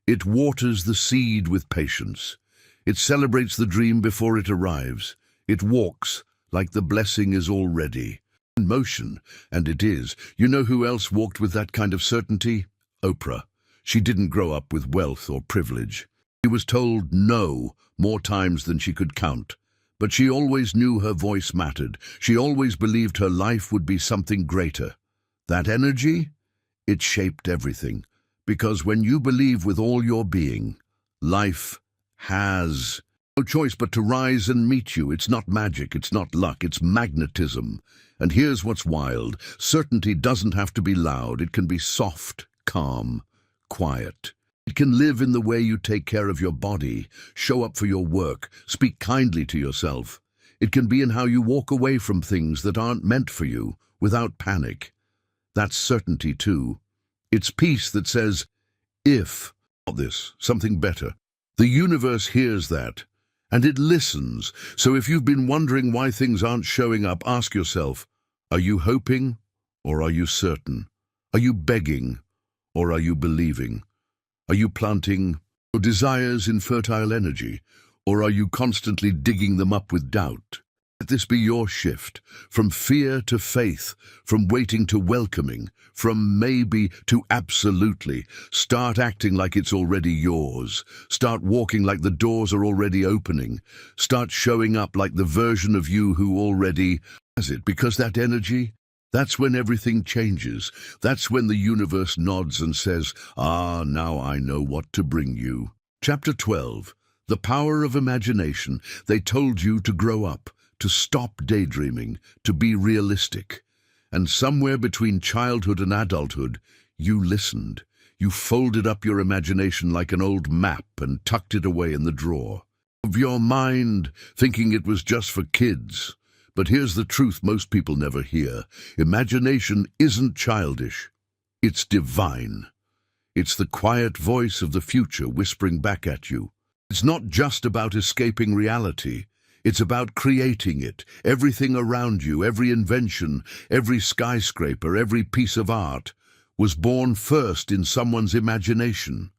It waters the seed with patience. It celebrates the dream before it arrives. It walks like the blessing is already in motion, and it is. You know who else walked with that kind of certainty? Oprah. She didn't grow up with wealth or privilege. She was told no more times than she could count. But she always knew her voice mattered. She always believed her life would be something greater. That energy, it shaped everything. Because when you believe with all your being, life has no choice but to rise and meet you. It's not magic, it's not luck, it's magnetism. And here's what's wild. Certainty doesn't have to be loud. It can be soft, calm, quiet. It can live in the way you take care of your body, show up for your work, speak kindly to yourself. It can be in how you walk away from things that aren't meant for you, without panic. That's certainty too. It's peace that says, if, not this, something better. The universe hears that, and it listens. So if you've been wondering why things aren't showing up, ask yourself, are you hoping or are you certain? Are you begging or are you believing? Are you planting your desires in fertile energy, or are you constantly digging them up with doubt? Let this be your shift, from fear to faith, from waiting to welcoming, from maybe to absolutely. Start acting like it's already yours. Start walking like the doors are already opening. Start showing up like the version of you who already has it, because that energy, that's when everything changes. That's when the universe nods and says, now I know what to bring you. Chapter 12, The Power of Imagination. They told you to grow up, to stop daydreaming, to be realistic. And somewhere between childhood and adulthood, you listened. You folded up your imagination like an old map and tucked it away in the drawer of your mind, thinking it was just for kids. But here's the truth most people never hear. Imagination isn't childish. It's divine. It's the quiet voice of the future whispering back at you. It's not just about escaping reality. It's about creating it. Everything around you, every invention, every skyscraper, every piece of art was born first in someone's imagination.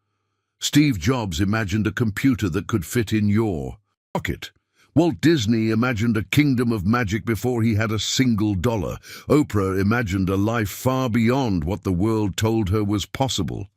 Steve Jobs imagined a computer that could fit in your pocket. Walt Disney imagined a kingdom of magic before he had a single dollar. Oprah imagined a life far beyond what the world told her was possible.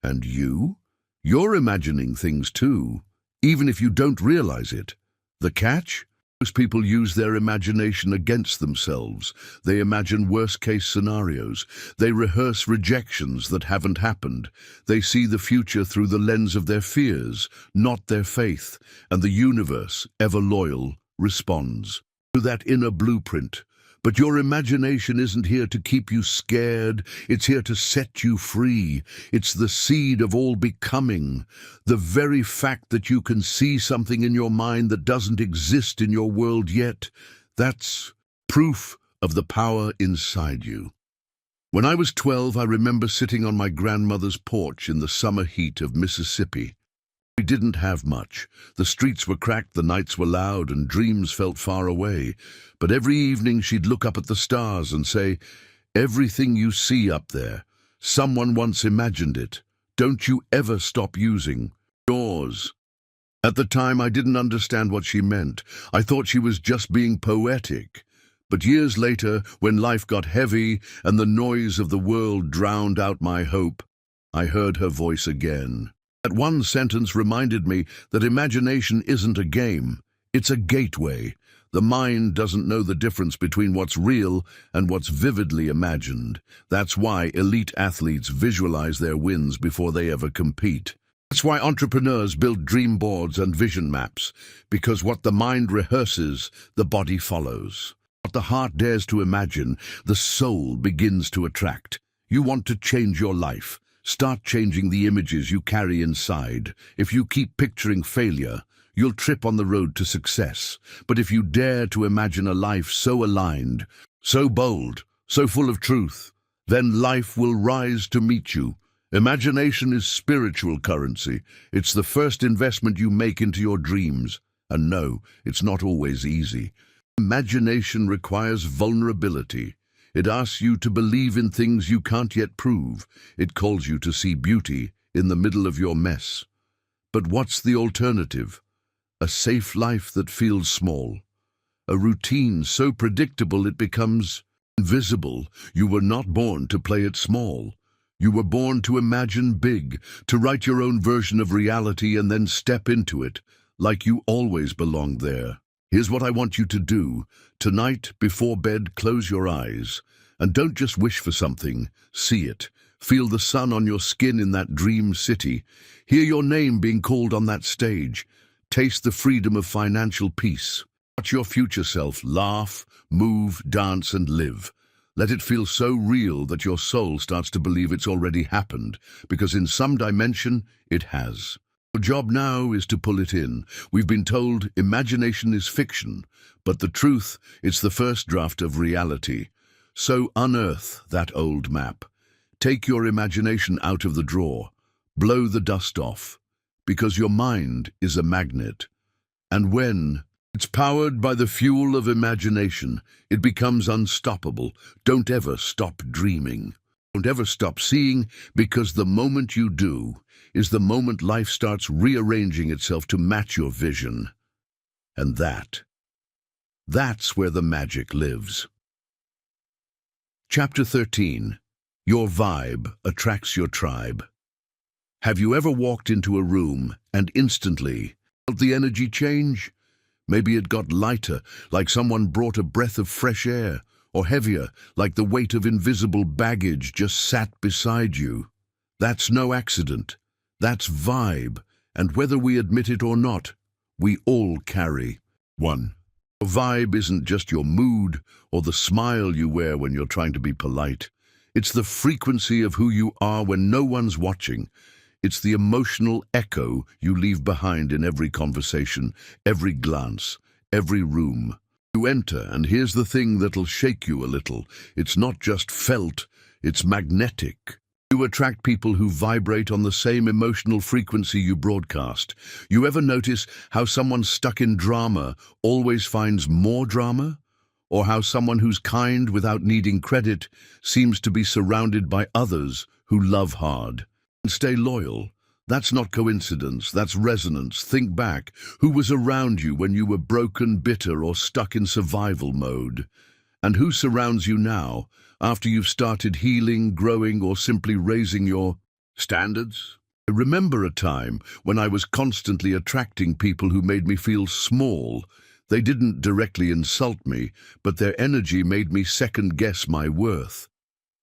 And you? You're imagining things too, even if you don't realize it. The catch? Most people use their imagination against themselves. They imagine worst-case scenarios. They rehearse rejections that haven't happened. They see the future through the lens of their fears, not their faith. And the universe, ever loyal, responds to that inner blueprint. But your imagination isn't here to keep you scared. It's here to set you free. It's the seed of all becoming. The very fact that you can see something in your mind that doesn't exist in your world yet, that's proof of the power inside you. When I was 12, I remember sitting on my grandmother's porch in the summer heat of Mississippi. We didn't have much. The streets were cracked, the nights were loud, and dreams felt far away. But every evening she'd look up at the stars and say, "Everything you see up there, someone once imagined it. Don't you ever stop using yours." At the time, I didn't understand what she meant. I thought she was just being poetic. But years later, when life got heavy and the noise of the world drowned out my hope, I heard her voice again. That one sentence reminded me that imagination isn't a game, it's a gateway. The mind doesn't know the difference between what's real and what's vividly imagined. That's why elite athletes visualize their wins before they ever compete. That's why entrepreneurs build dream boards and vision maps, because what the mind rehearses, the body follows. What the heart dares to imagine, the soul begins to attract. You want to change your life. Start changing the images you carry inside. If you keep picturing failure, you'll trip on the road to success. But if you dare to imagine a life so aligned, so bold, so full of truth, then life will rise to meet you. Imagination is spiritual currency. It's the first investment you make into your dreams. And no, it's not always easy. Imagination requires vulnerability. It asks you to believe in things you can't yet prove. It calls you to see beauty in the middle of your mess. But what's the alternative? A safe life that feels small. A routine so predictable it becomes invisible. You were not born to play it small. You were born to imagine big, to write your own version of reality and then step into it, like you always belonged there. Here's what I want you to do. Tonight, before bed, close your eyes. And don't just wish for something, see it. Feel the sun on your skin in that dream city. Hear your name being called on that stage. Taste the freedom of financial peace. Watch your future self laugh, move, dance, and live. Let it feel so real that your soul starts to believe it's already happened, because in some dimension, it has. Your job now is to pull it in. We've been told imagination is fiction, but the truth, it's the first draft of reality. So unearth that old map. Take your imagination out of the drawer. Blow the dust off, because your mind is a magnet. And when it's powered by the fuel of imagination, it becomes unstoppable. Don't ever stop dreaming. Don't ever stop seeing, because the moment you do is the moment life starts rearranging itself to match your vision. And that's where the magic lives. Chapter 13. Your vibe attracts your tribe. Have you ever walked into a room and instantly felt the energy change? Maybe it got lighter, like someone brought a breath of fresh air, or heavier, like the weight of invisible baggage just sat beside you. That's no accident. That's vibe, and whether we admit it or not, we all carry one. Your vibe isn't just your mood or the smile you wear when you're trying to be polite. It's the frequency of who you are when no one's watching. It's the emotional echo you leave behind in every conversation, every glance, every room. You enter, and here's the thing that'll shake you a little. It's not just felt, it's magnetic. You attract people who vibrate on the same emotional frequency you broadcast. You ever notice how someone stuck in drama always finds more drama? Or how someone who's kind without needing credit seems to be surrounded by others who love hard and stay loyal? That's not coincidence, that's resonance. Think back. Who was around you when you were broken, bitter, or stuck in survival mode? And who surrounds you now, after you've started healing, growing, or simply raising your standards? I remember a time when I was constantly attracting people who made me feel small. They didn't directly insult me, but their energy made me second-guess my worth.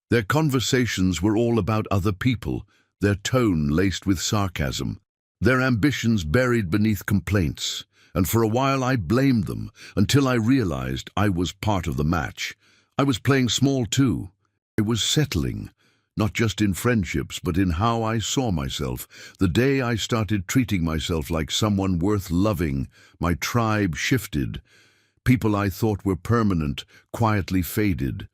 Their conversations were all about other people, their tone laced with sarcasm, their ambitions buried beneath complaints. And for a while I blamed them, until I realized I was part of the match. I was playing small too. I was settling, not just in friendships, but in how I saw myself. The day I started treating myself like someone worth loving, my tribe shifted. People I thought were permanent quietly faded,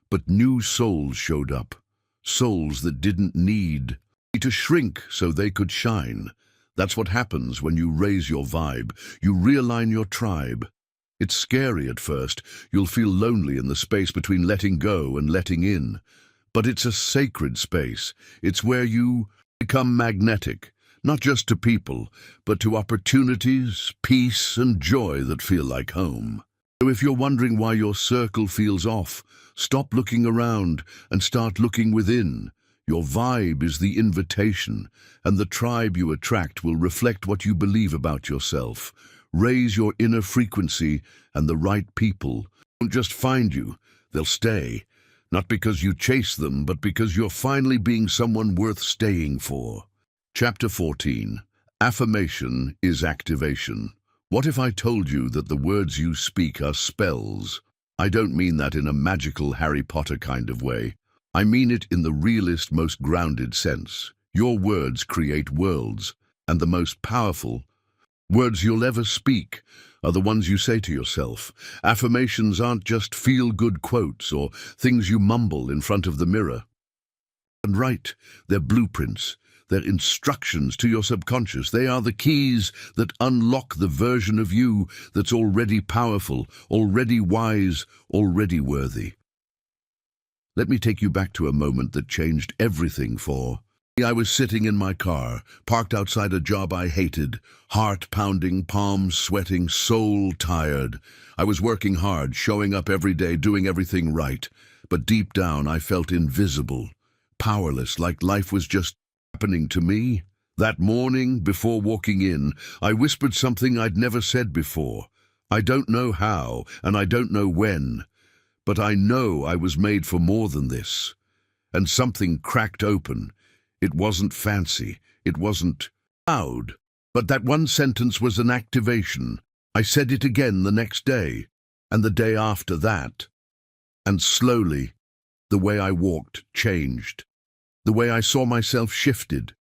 but new souls showed up. Souls that didn't need me to shrink so they could shine. That's what happens when you raise your vibe. You realign your tribe. It's scary at first. You'll feel lonely in the space between letting go and letting in. But it's a sacred space. It's where you become magnetic, not just to people, but to opportunities, peace, and joy that feel like home. So if you're wondering why your circle feels off, stop looking around and start looking within. Your vibe is the invitation, and the tribe you attract will reflect what you believe about yourself. Raise your inner frequency, and the right people won't just find you, they'll stay. Not because you chase them, but because you're finally being someone worth staying for. Chapter 14. Affirmation is activation. What if I told you that the words you speak are spells? I don't mean that in a magical Harry Potter kind of way. I mean it in the realest, most grounded sense. Your words create worlds, and the most powerful words you'll ever speak are the ones you say to yourself. Affirmations aren't just feel-good quotes or things you mumble in front of the mirror. And right, they're blueprints. They're instructions to your subconscious. They are the keys that unlock the version of you that's already powerful, already wise, already worthy. Let me take you back to a moment that changed everything for me. I was sitting in my car, parked outside a job I hated, heart pounding, palms sweating, soul tired. I was working hard, showing up every day, doing everything right. But deep down, I felt invisible, powerless, like life was just happening to me. That morning, before walking in, I whispered something I'd never said before. I don't know how, and I don't know when, but I know I was made for more than this. And something cracked open. It wasn't fancy, it wasn't loud, but that one sentence was an activation. I said it again the next day, and the day after that. And slowly, the way I walked changed. The way I saw myself shifted.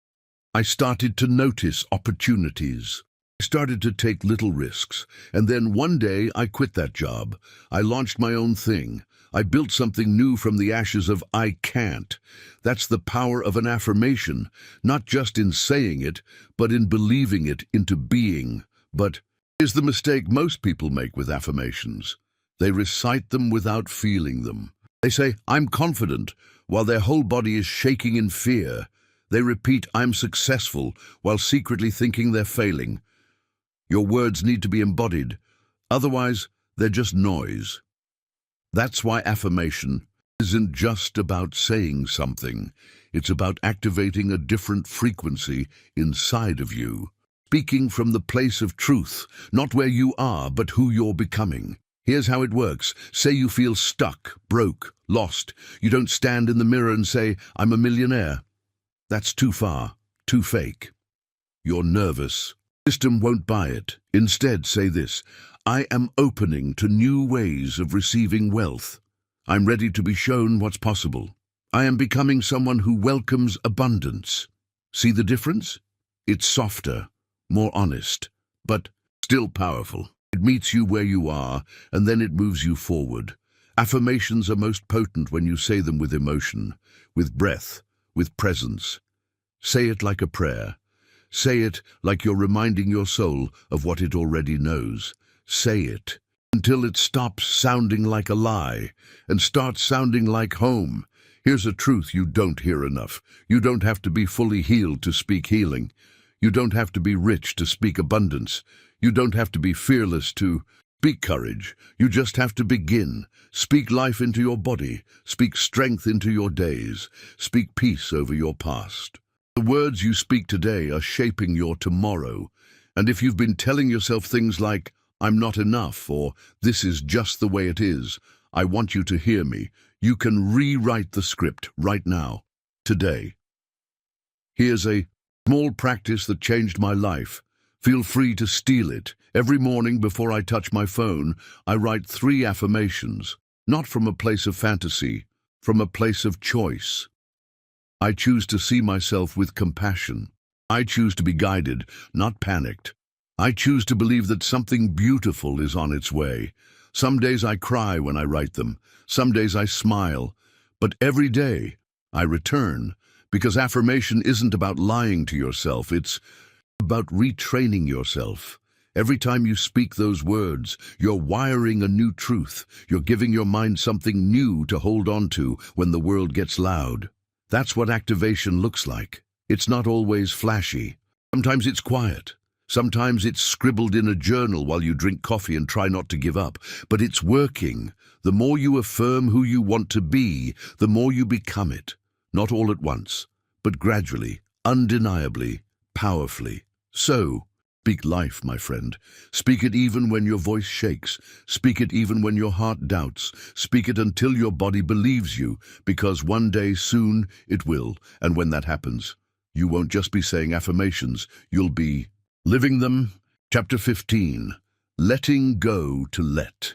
I started to notice opportunities. I started to take little risks, and then one day I quit that job. I launched my own thing. I built something new from the ashes of I can't. That's the power of an affirmation, not just in saying it, but in believing it into being. But here's the mistake most people make with affirmations. They recite them without feeling them. They say, I'm confident, while their whole body is shaking in fear. They repeat, I'm successful, while secretly thinking they're failing. Your words need to be embodied. Otherwise, they're just noise. That's why affirmation isn't just about saying something. It's about activating a different frequency inside of you. Speaking from the place of truth, not where you are, but who you're becoming. Here's how it works. Say you feel stuck, broke, lost. You don't stand in the mirror and say, I'm a millionaire. That's too far, too fake. You're nervous. System won't buy it. Instead, say this, I am opening to new ways of receiving wealth. I'm ready to be shown what's possible. I am becoming someone who welcomes abundance. See the difference? It's softer, more honest, but still powerful. It meets you where you are, and then it moves you forward. Affirmations are most potent when you say them with emotion, with breath, with presence. Say it like a prayer. Say it like you're reminding your soul of what it already knows. Say it until it stops sounding like a lie and starts sounding like home. Here's a truth you don't hear enough. You don't have to be fully healed to speak healing. You don't have to be rich to speak abundance. You don't have to be fearless to speak courage. You just have to begin. Speak life into your body. Speak strength into your days. Speak peace over your past. The words you speak today are shaping your tomorrow. And if you've been telling yourself things like, I'm not enough, or this is just the way it is, I want you to hear me. You can rewrite the script right now, today. Here's a small practice that changed my life. Feel free to steal it. Every morning before I touch my phone, I write 3 affirmations, not from a place of fantasy, from a place of choice. I choose to see myself with compassion. I choose to be guided, not panicked. I choose to believe that something beautiful is on its way. Some days I cry when I write them. Some days I smile. But every day I return, because affirmation isn't about lying to yourself. It's About retraining yourself. Every time you speak those words, you're wiring a new truth. You're giving your mind something new to hold on to when the world gets loud. That's what activation looks like. It's not always flashy. Sometimes it's quiet. Sometimes it's scribbled in a journal while you drink coffee and try not to give up. But it's working. The more you affirm who you want to be, the more you become it. Not all at once, but gradually, undeniably, powerfully. So, speak life, my friend. Speak it even when your voice shakes. Speak it even when your heart doubts. Speak it until your body believes you, because one day soon it will. And when that happens, you won't just be saying affirmations, you'll be living them. Chapter 15. Letting go to let.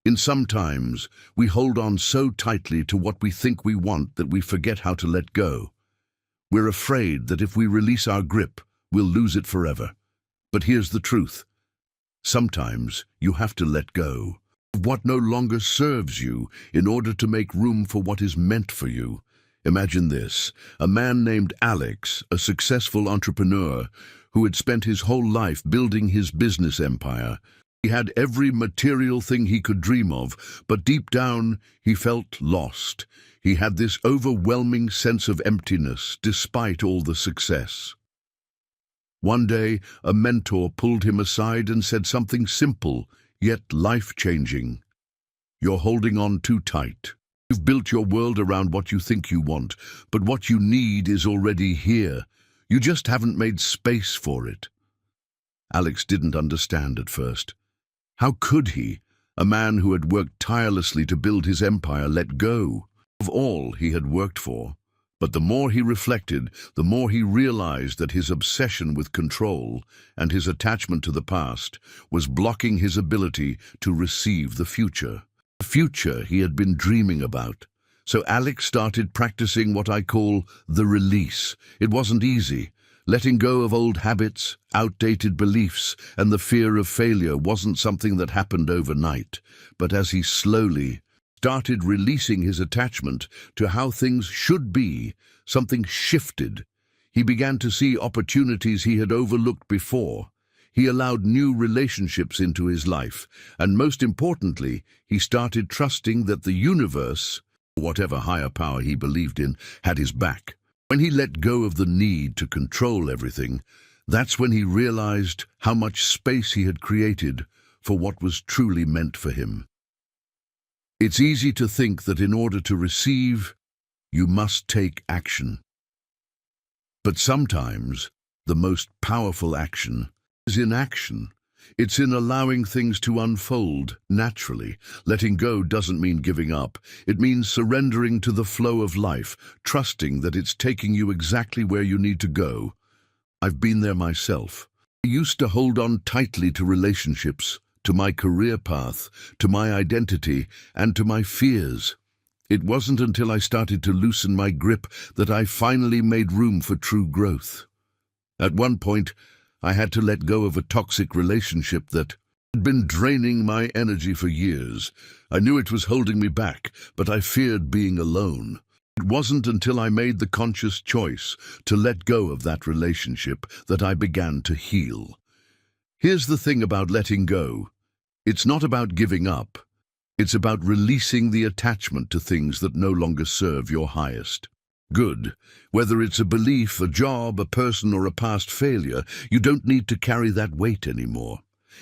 In some times, we hold on so tightly to what we think we want that we forget how to let go. We're afraid that if we release our grip, we'll lose it forever. But here's the truth. Sometimes you have to let go of what no longer serves you in order to make room for what is meant for you. Imagine this: a man named Alex, a successful entrepreneur who had spent his whole life building his business empire. He had every material thing he could dream of, but deep down he felt lost. He had this overwhelming sense of emptiness despite all the success. One day, a mentor pulled him aside and said something simple, yet life-changing. You're holding on too tight. You've built your world around what you think you want, but what you need is already here. You just haven't made space for it. Alex didn't understand at first. How could he, a man who had worked tirelessly to build his empire, let go of all he had worked for? But the more he reflected, the more he realized that his obsession with control and his attachment to the past was blocking his ability to receive the future he had been dreaming about. So Alex started practicing what I call the release. It wasn't easy. Letting go of old habits, outdated beliefs, and the fear of failure wasn't something that happened overnight. But as he slowly started releasing his attachment to how things should be, something shifted. He began to see opportunities he had overlooked before. He allowed new relationships into his life, and most importantly, he started trusting that the universe, whatever higher power he believed in, had his back. When he let go of the need to control everything, that's when he realized how much space he had created for what was truly meant for him. It's easy to think that in order to receive, you must take action. But sometimes, the most powerful action is inaction. It's in allowing things to unfold naturally. Letting go doesn't mean giving up. It means surrendering to the flow of life, trusting that it's taking you exactly where you need to go. I've been there myself. I used to hold on tightly to relationships, to my career path, to my identity, and to my fears. It wasn't until I started to loosen my grip that I finally made room for true growth. At one point, I had to let go of a toxic relationship that had been draining my energy for years. I knew it was holding me back, but I feared being alone. It wasn't until I made the conscious choice to let go of that relationship that I began to heal. Here's the thing about letting go. It's not about giving up. It's about releasing the attachment to things that no longer serve your highest good. Whether it's a belief, a job, a person, or a past failure, you don't need to carry that weight anymore.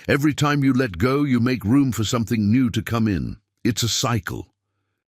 Every time you let go, you make room for something new to come in. It's a cycle.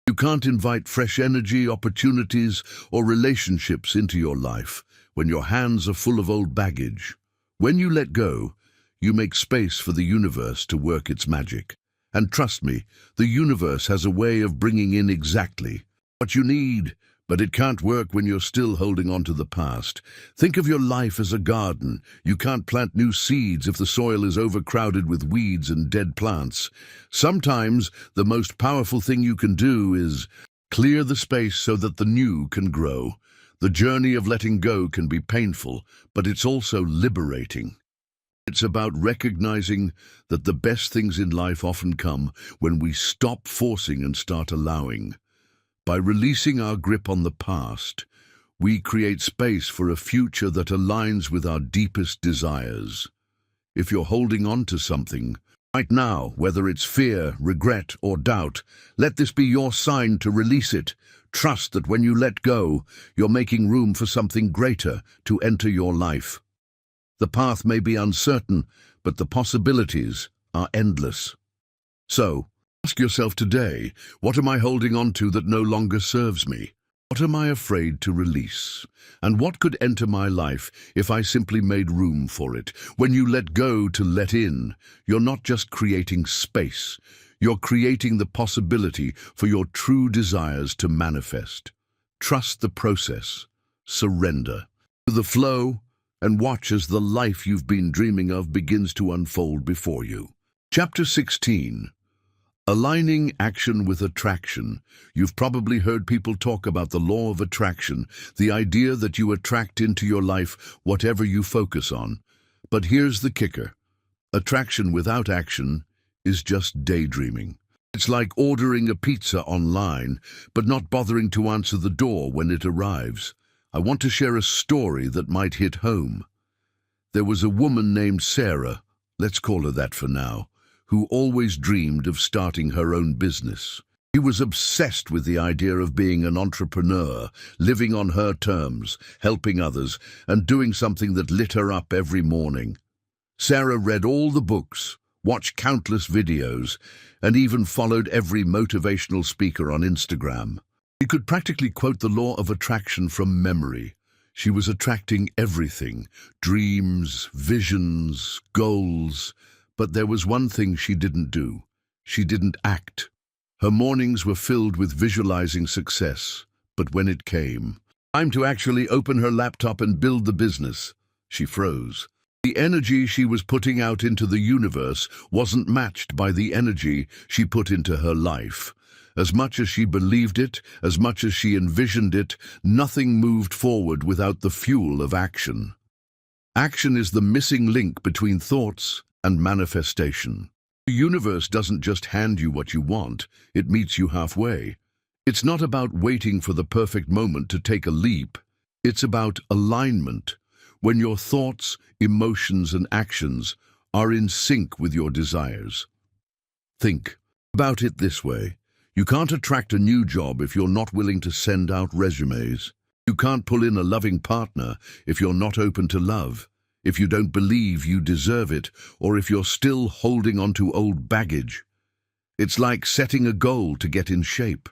You can't invite fresh energy, opportunities, or relationships into your life when your hands are full of old baggage. When you let go, you make space for the universe to work its magic. And trust me, the universe has a way of bringing in exactly what you need, but it can't work when you're still holding on to the past. Think of your life as a garden. You can't plant new seeds if the soil is overcrowded with weeds and dead plants. Sometimes the most powerful thing you can do is clear the space so that the new can grow. The journey of letting go can be painful, but it's also liberating. It's about recognizing that the best things in life often come when we stop forcing and start allowing. By releasing our grip on the past, we create space for a future that aligns with our deepest desires. If you're holding on to something right now, whether it's fear, regret, or doubt, let this be your sign to release it. Trust that when you let go, you're making room for something greater to enter your life. The path may be uncertain, but the possibilities are endless. So, ask yourself today, what am I holding on to that no longer serves me? What am I afraid to release? And what could enter my life if I simply made room for it? When you let go to let in, you're not just creating space. You're creating the possibility for your true desires to manifest. Trust the process. Surrender to the flow and watch as the life you've been dreaming of begins to unfold before you. Chapter 16. Aligning action with attraction. You've probably heard people talk about the law of attraction, the idea that you attract into your life whatever you focus on. But here's the kicker. Attraction without action is just daydreaming. It's like ordering a pizza online, but not bothering to answer the door when it arrives. I want to share a story that might hit home. There was a woman named Sarah, let's call her that for now, who always dreamed of starting her own business. She was obsessed with the idea of being an entrepreneur, living on her terms, helping others, and doing something that lit her up every morning. Sarah read all the books, watched countless videos, and even followed every motivational speaker on Instagram. She could practically quote the law of attraction from memory. She was attracting everything, dreams, visions, goals. But there was one thing she didn't do. She didn't act. Her mornings were filled with visualizing success. But when it came time to actually open her laptop and build the business, she froze. The energy she was putting out into the universe wasn't matched by the energy she put into her life. As much as she believed it, as much as she envisioned it, nothing moved forward without the fuel of action. Action is the missing link between thoughts and manifestation. The universe doesn't just hand you what you want, it meets you halfway. It's not about waiting for the perfect moment to take a leap. It's about alignment. When your thoughts, emotions, and actions are in sync with your desires. Think about it this way. You can't attract a new job if you're not willing to send out resumes. You can't pull in a loving partner if you're not open to love, if you don't believe you deserve it, or if you're still holding on to old baggage. It's like setting a goal to get in shape.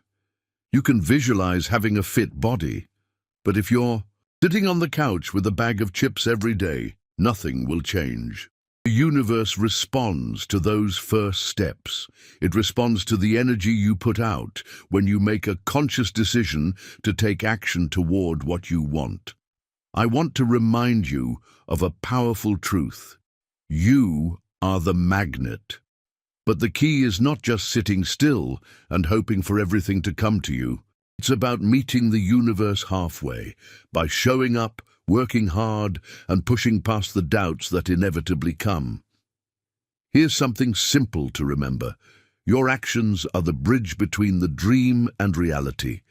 You can visualize having a fit body, but if you're sitting on the couch with a bag of chips every day, nothing will change. The universe responds to those first steps. It responds to the energy you put out when you make a conscious decision to take action toward what you want. I want to remind you of a powerful truth. You are the magnet. But the key is not just sitting still and hoping for everything to come to you. It's about meeting the universe halfway, by showing up, working hard, and pushing past the doubts that inevitably come. Here's something simple to remember. Your actions are the bridge between the dream and reality.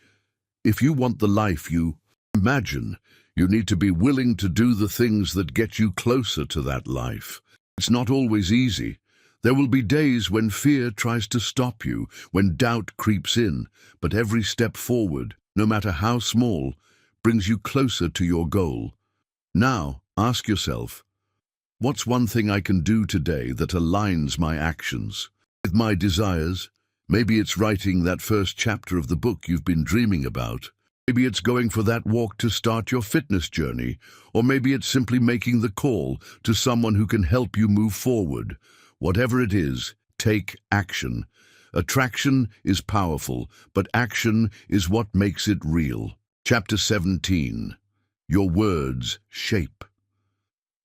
If you want the life you imagine, you need to be willing to do the things that get you closer to that life. It's not always easy. There will be days when fear tries to stop you, when doubt creeps in, but every step forward, no matter how small, brings you closer to your goal. Now, ask yourself, what's one thing I can do today that aligns my actions with my desires? Maybe it's writing that first chapter of the book you've been dreaming about. Maybe it's going for that walk to start your fitness journey, or maybe it's simply making the call to someone who can help you move forward. Whatever it is, take action. Attraction is powerful, but action is what makes it real. Chapter 17. Your words shape.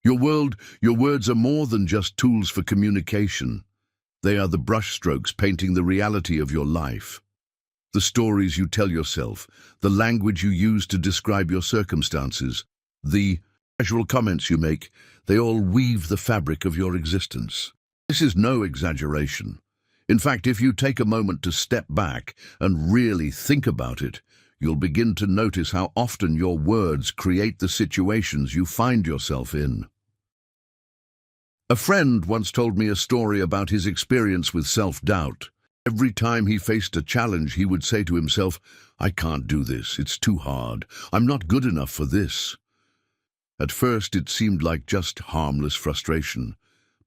Your words are more than just tools for communication. They are the brushstrokes painting the reality of your life. The stories you tell yourself, the language you use to describe your circumstances, the casual comments you make, they all weave the fabric of your existence. This is no exaggeration. In fact, if you take a moment to step back and really think about it, you'll begin to notice how often your words create the situations you find yourself in. A friend once told me a story about his experience with self-doubt. Every time he faced a challenge, he would say to himself, "I can't do this, it's too hard, I'm not good enough for this." At first it seemed like just harmless frustration,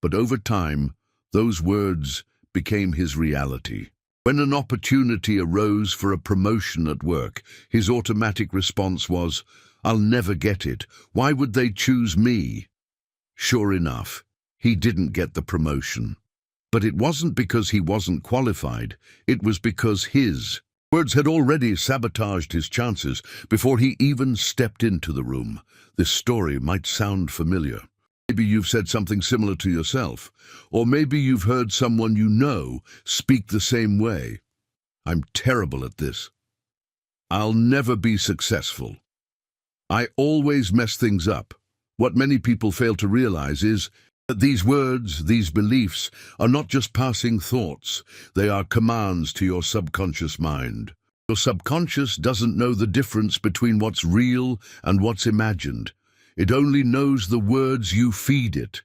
but over time, those words became his reality. When an opportunity arose for a promotion at work, his automatic response was, "I'll never get it. Why would they choose me?" Sure enough, he didn't get the promotion. But it wasn't because he wasn't qualified, it was because his words had already sabotaged his chances before he even stepped into the room. This story might sound familiar. Maybe you've said something similar to yourself, or maybe you've heard someone you know speak the same way. "I'm terrible at this. I'll never be successful. I always mess things up." What many people fail to realize is that these words, these beliefs, are not just passing thoughts. They are commands to your subconscious mind. Your subconscious doesn't know the difference between what's real and what's imagined. It only knows the words you feed it.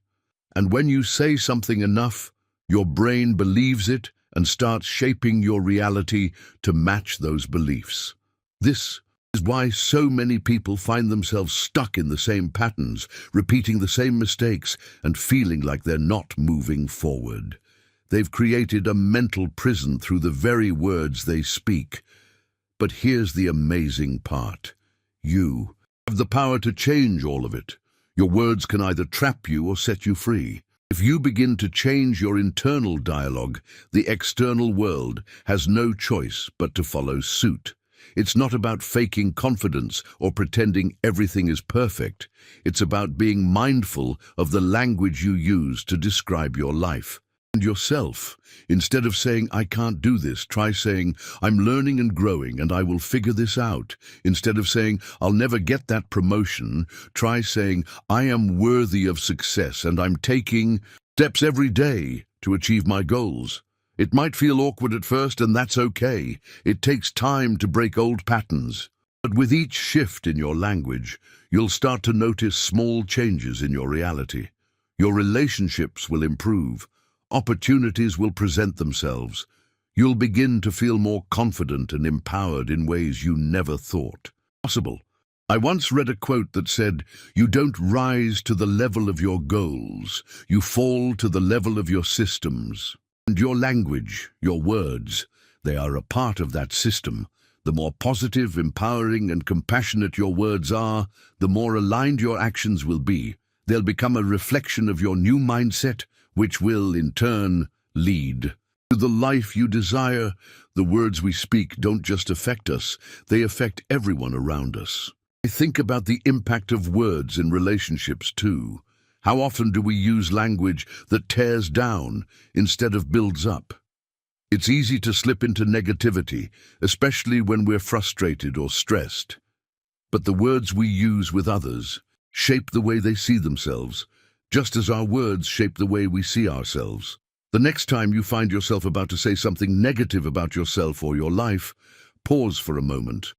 And when you say something enough, your brain believes it and starts shaping your reality to match those beliefs. This is why so many people find themselves stuck in the same patterns, repeating the same mistakes, and feeling like they're not moving forward. They've created a mental prison through the very words they speak. But here's the amazing part. You have the power to change all of it. Your words can either trap you or set you free. If you begin to change your internal dialogue, the external world has no choice but to follow suit. It's not about faking confidence or pretending everything is perfect. It's about being mindful of the language you use to describe your life and yourself. Instead of saying, "I can't do this," try saying, "I'm learning and growing and I will figure this out." Instead of saying, "I'll never get that promotion," try saying, "I am worthy of success and I'm taking steps every day to achieve my goals." It might feel awkward at first, and that's okay. It takes time to break old patterns. But with each shift in your language, you'll start to notice small changes in your reality. Your relationships will improve. Opportunities will present themselves. You'll begin to feel more confident and empowered in ways you never thought possible. I once read a quote that said, "You don't rise to the level of your goals, you fall to the level of your systems." And your language, your words, they are a part of that system. The more positive, empowering, and compassionate your words are, the more aligned your actions will be. They'll become a reflection of your new mindset, which will, in turn, lead to the life you desire. The words we speak don't just affect us, they affect everyone around us. I think about the impact of words in relationships too. How often do we use language that tears down instead of builds up? It's easy to slip into negativity, especially when we're frustrated or stressed. But the words we use with others shape the way they see themselves, just as our words shape the way we see ourselves. The next time you find yourself about to say something negative about yourself or your life, pause for a moment.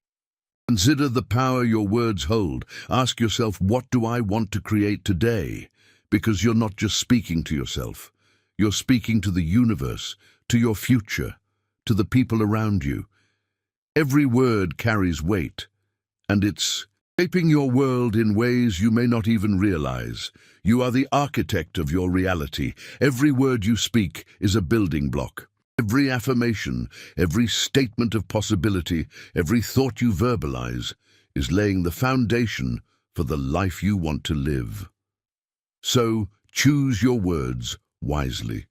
Consider the power your words hold. Ask yourself, what do I want to create today? Because you're not just speaking to yourself. You're speaking to the universe, to your future, to the people around you. Every word carries weight, and it's shaping your world in ways you may not even realize. You are the architect of your reality. Every word you speak is a building block. Every affirmation, every statement of possibility, every thought you verbalize is laying the foundation for the life you want to live. So, choose your words wisely.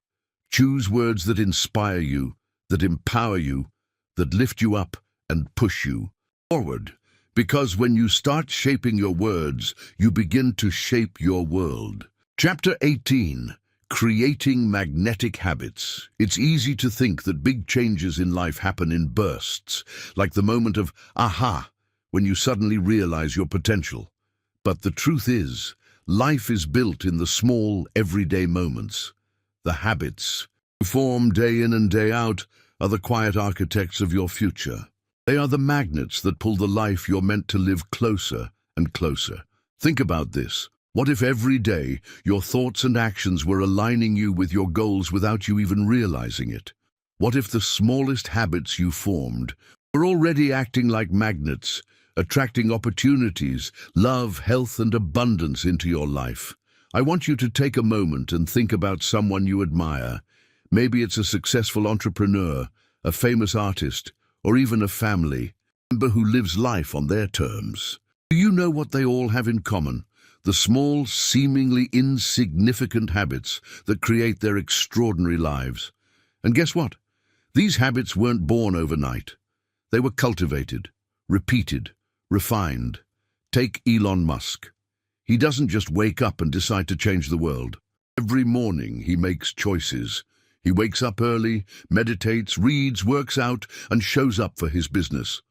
Choose words that inspire you, that empower you, that lift you up and push you forward. Because when you start shaping your words, you begin to shape your world. Chapter 18. Creating magnetic habits. It's easy to think that big changes in life happen in bursts, like the moment of aha, when you suddenly realize your potential. But the truth is, life is built in the small, everyday moments. The habits you form day in and day out are the quiet architects of your future. They are the magnets that pull the life you're meant to live closer and closer. Think about this. What if every day your thoughts and actions were aligning you with your goals without you even realizing it? What if the smallest habits you formed were already acting like magnets, attracting opportunities, love, health, and abundance into your life? I want you to take a moment and think about someone you admire. Maybe it's a successful entrepreneur, a famous artist, or even a family member who lives life on their terms. Do you know what they all have in common? The small, seemingly insignificant habits that create their extraordinary lives. And guess what? These habits weren't born overnight. They were cultivated, repeated, refined. Take Elon Musk. He doesn't just wake up and decide to change the world. Every morning he makes choices. He wakes up early, meditates, reads, works out, and shows up for his business.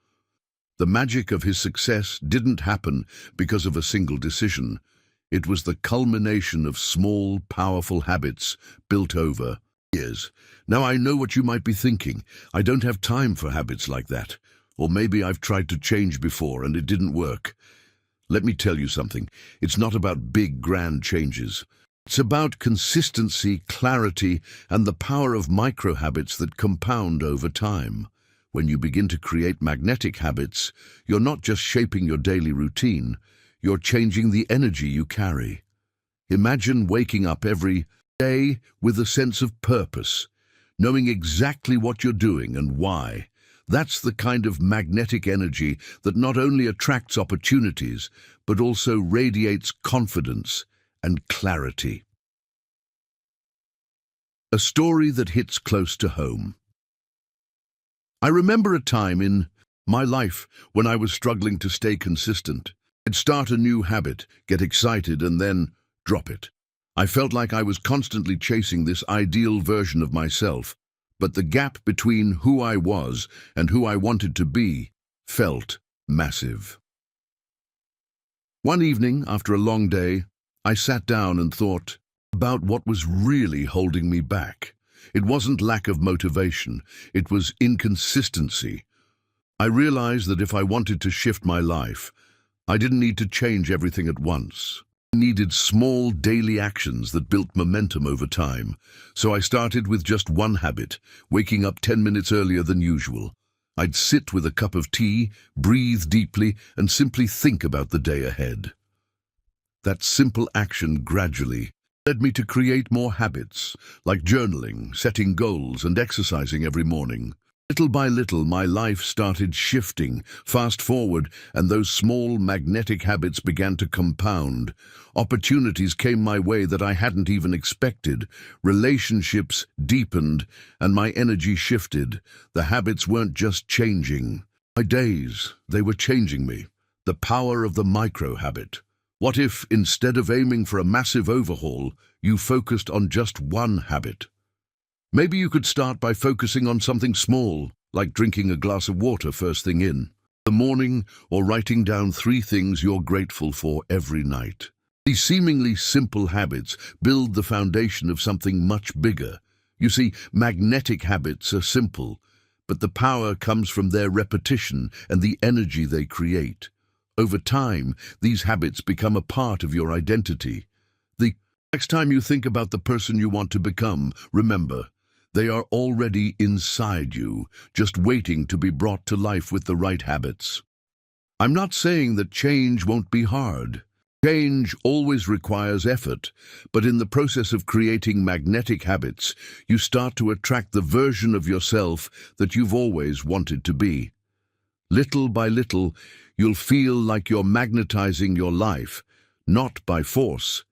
The magic of his success didn't happen because of a single decision. It was the culmination of small, powerful habits built over years. Now I know what you might be thinking. I don't have time for habits like that. Or maybe I've tried to change before and it didn't work. Let me tell you something. It's not about big, grand changes. It's about consistency, clarity, and the power of micro-habits that compound over time. When you begin to create magnetic habits, you're not just shaping your daily routine, you're changing the energy you carry. Imagine waking up every day with a sense of purpose, knowing exactly what you're doing and why. That's the kind of magnetic energy that not only attracts opportunities, but also radiates confidence and clarity. A story that hits close to home. I remember a time in my life when I was struggling to stay consistent. I'd start a new habit, get excited, and then drop it. I felt like I was constantly chasing this ideal version of myself, but the gap between who I was and who I wanted to be felt massive. One evening, after a long day, I sat down and thought about what was really holding me back. It wasn't lack of motivation, it was inconsistency. I realized that if I wanted to shift my life, I didn't need to change everything at once. I needed small daily actions that built momentum over time. So I started with just one habit, waking up 10 minutes earlier than usual. I'd sit with a cup of tea, breathe deeply, and simply think about the day ahead. That simple action gradually led me to create more habits, like journaling, setting goals, and exercising every morning. Little by little, my life started shifting. Fast forward, and those small magnetic habits began to compound. Opportunities came my way that I hadn't even expected. Relationships deepened, and my energy shifted. The habits weren't just changing my days, they were changing me. The power of the micro-habit. What if, instead of aiming for a massive overhaul, you focused on just one habit? Maybe you could start by focusing on something small, like drinking a glass of water first thing in the morning, or writing down 3 things you're grateful for every night. These seemingly simple habits build the foundation of something much bigger. You see, magnetic habits are simple, but the power comes from their repetition and the energy they create. Over time, these habits become a part of your identity. The next time you think about the person you want to become, remember, they are already inside you, just waiting to be brought to life with the right habits. I'm not saying that change won't be hard. Change always requires effort, but in the process of creating magnetic habits, you start to attract the version of yourself that you've always wanted to be. Little by little, you'll feel like you're magnetizing your life, not by force,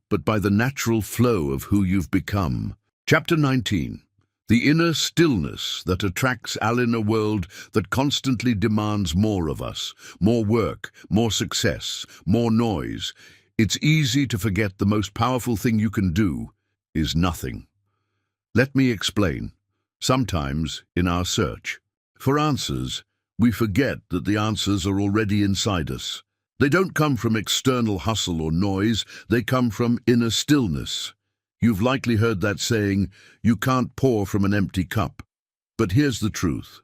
but by the natural flow of who you've become. Chapter 19. The inner stillness that attracts in a world that constantly demands more of us, more work, more success, more noise. It's easy to forget the most powerful thing you can do is nothing. Let me explain. Sometimes, in our search for answers, we forget that the answers are already inside us. They don't come from external hustle or noise, they come from inner stillness. You've likely heard that saying, you can't pour from an empty cup. But here's the truth.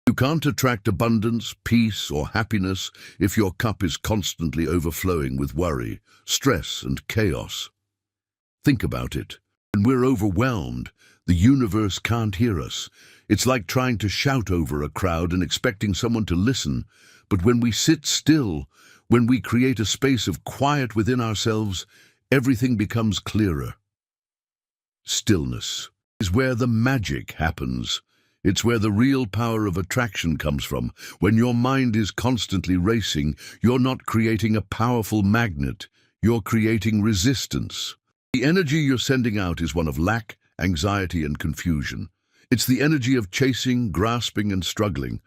You can't attract abundance, peace, or happiness if your cup is constantly overflowing with worry, stress, and chaos. Think about it. When we're overwhelmed, the universe can't hear us. It's like trying to shout over a crowd and expecting someone to listen. But when we sit still, when we create a space of quiet within ourselves, everything becomes clearer. Stillness is where the magic happens. It's where the real power of attraction comes from. When your mind is constantly racing, you're not creating a powerful magnet, you're creating resistance. The energy you're sending out is one of lack, anxiety, and confusion. It's the energy of chasing, grasping, and struggling.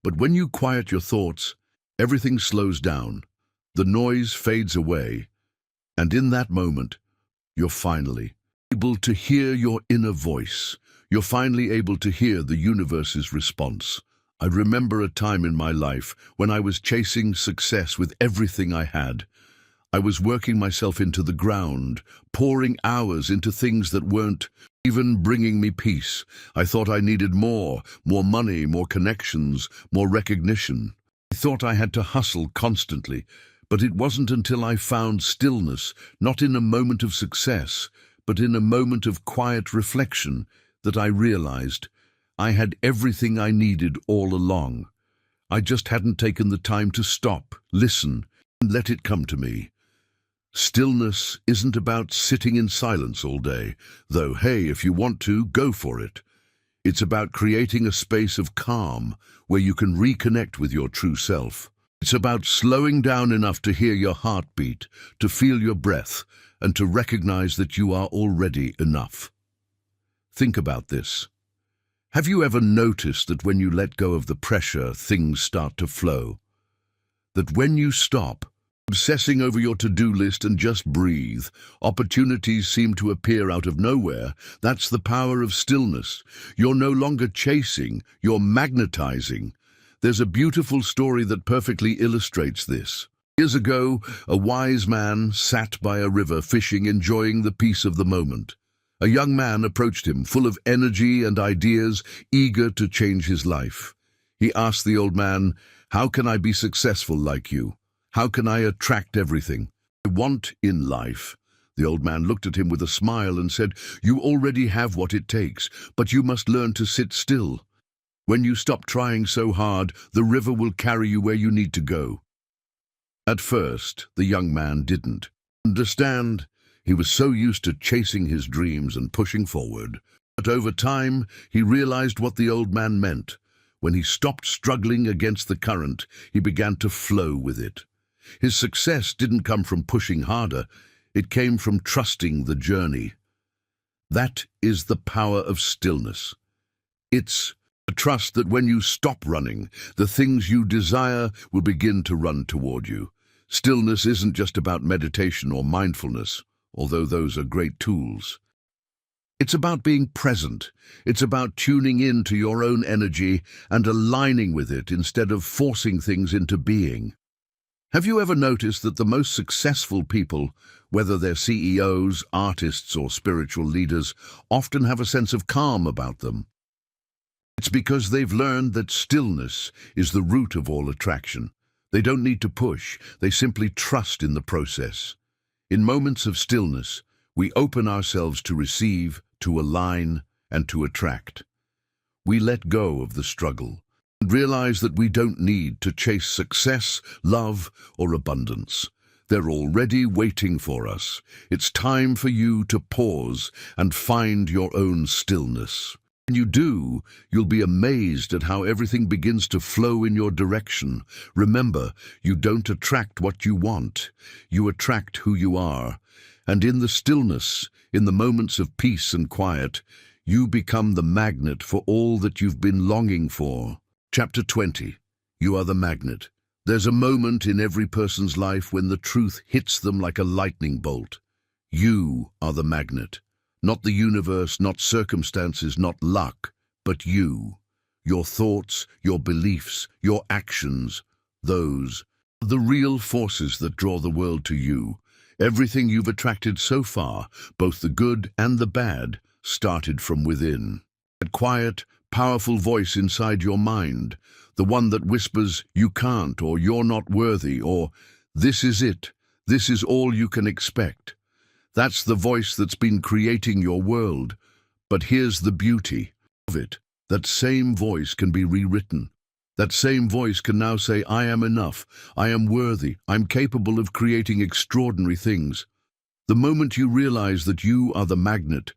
But when you quiet your thoughts, everything slows down. The noise fades away. And in that moment, you're finally able to hear your inner voice. You're finally able to hear the universe's response. I remember a time in my life when I was chasing success with everything I had. I was working myself into the ground, pouring hours into things that weren't even bringing me peace. I thought I needed more money, more connections, more recognition. I thought I had to hustle constantly, but it wasn't until I found stillness, not in a moment of success, but in a moment of quiet reflection, that I realized I had everything I needed all along. I just hadn't taken the time to stop, listen, and let it come to me. Stillness isn't about sitting in silence all day, though, hey, if you want to, go for it. It's about creating a space of calm where you can reconnect with your true self. It's about slowing down enough to hear your heartbeat, to feel your breath, and to recognize that you are already enough. Think about this. Have you ever noticed that when you let go of the pressure, things start to flow? That when you stop obsessing over your to-do list and just breathe, opportunities seem to appear out of nowhere? That's the power of stillness. You're no longer chasing, you're magnetizing. There's a beautiful story that perfectly illustrates this. Years ago, a wise man sat by a river fishing, enjoying the peace of the moment. A young man approached him, full of energy and ideas, eager to change his life. He asked the old man, "How can I be successful like you? How can I attract everything I want in life?" The old man looked at him with a smile and said, "You already have what it takes, but you must learn to sit still. When you stop trying so hard, the river will carry you where you need to go." At first, the young man didn't understand. He was so used to chasing his dreams and pushing forward. But over time, he realized what the old man meant. When he stopped struggling against the current, he began to flow with it. His success didn't come from pushing harder. It came from trusting the journey. That is the power of stillness. It's a trust that when you stop running, the things you desire will begin to run toward you. Stillness isn't just about meditation or mindfulness, although those are great tools. It's about being present. It's about tuning in to your own energy and aligning with it instead of forcing things into being. Have you ever noticed that the most successful people, whether they're CEOs, artists, or spiritual leaders, often have a sense of calm about them? It's because they've learned that stillness is the root of all attraction. They don't need to push, they simply trust in the process. In moments of stillness, we open ourselves to receive, to align, and to attract. We let go of the struggle and realize that we don't need to chase success, love, or abundance. They're already waiting for us. It's time for you to pause and find your own stillness. When you do, you'll be amazed at how everything begins to flow in your direction. Remember, you don't attract what you want. You attract who you are. And in the stillness, in the moments of peace and quiet, you become the magnet for all that you've been longing for. Chapter 20. You are the magnet. There's a moment in every person's life when the truth hits them like a lightning bolt. You are the magnet. Not the universe, not circumstances, not luck, but you. Your thoughts, your beliefs, your actions, those are the real forces that draw the world to you. Everything you've attracted so far, both the good and the bad, started from within. That quiet, powerful voice inside your mind, the one that whispers, "You can't," or "You're not worthy," or "This is it, this is all you can expect." That's the voice that's been creating your world. But here's the beauty of it. That same voice can be rewritten. That same voice can now say, "I am enough, I am worthy, I'm capable of creating extraordinary things." The moment you realize that you are the magnet,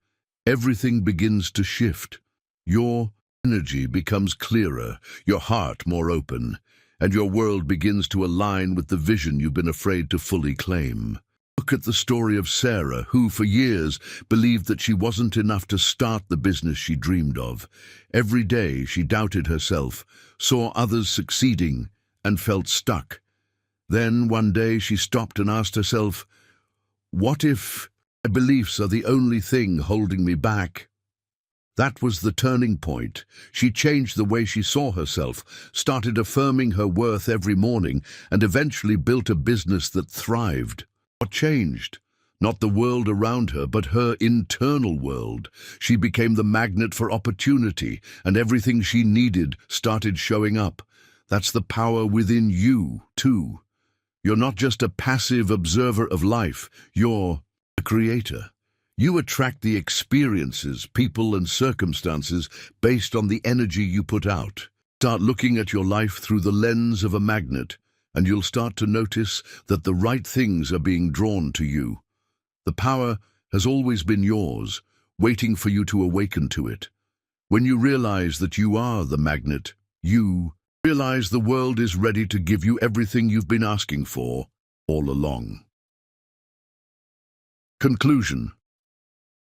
everything begins to shift. Your energy becomes clearer, your heart more open, and your world begins to align with the vision you've been afraid to fully claim. Look at the story of Sarah, who for years believed that she wasn't enough to start the business she dreamed of. Every day she doubted herself, saw others succeeding, and felt stuck. Then one day she stopped and asked herself, "What if my beliefs are the only thing holding me back?" That was the turning point. She changed the way she saw herself, started affirming her worth every morning, and eventually built a business that thrived. What changed? Not the world around her, but her internal world. She became the magnet for opportunity, and everything she needed started showing up. That's the power within you, too. You're not just a passive observer of life, you're a creator. You attract the experiences, people, and circumstances based on the energy you put out. Start looking at your life through the lens of a magnet, and you'll start to notice that the right things are being drawn to you. The power has always been yours, waiting for you to awaken to it. When you realize that you are the magnet, you realize the world is ready to give you everything you've been asking for all along. Conclusion.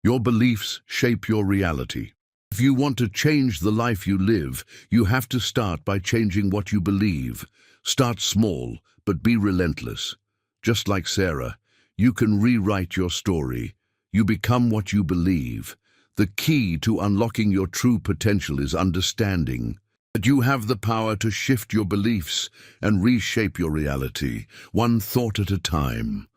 Your beliefs shape your reality. If you want to change the life you live, you have to start by changing what you believe. Start small, but be relentless. Just like Sarah, you can rewrite your story. You become what you believe. The key to unlocking your true potential is understanding that you have the power to shift your beliefs and reshape your reality, one thought at a time.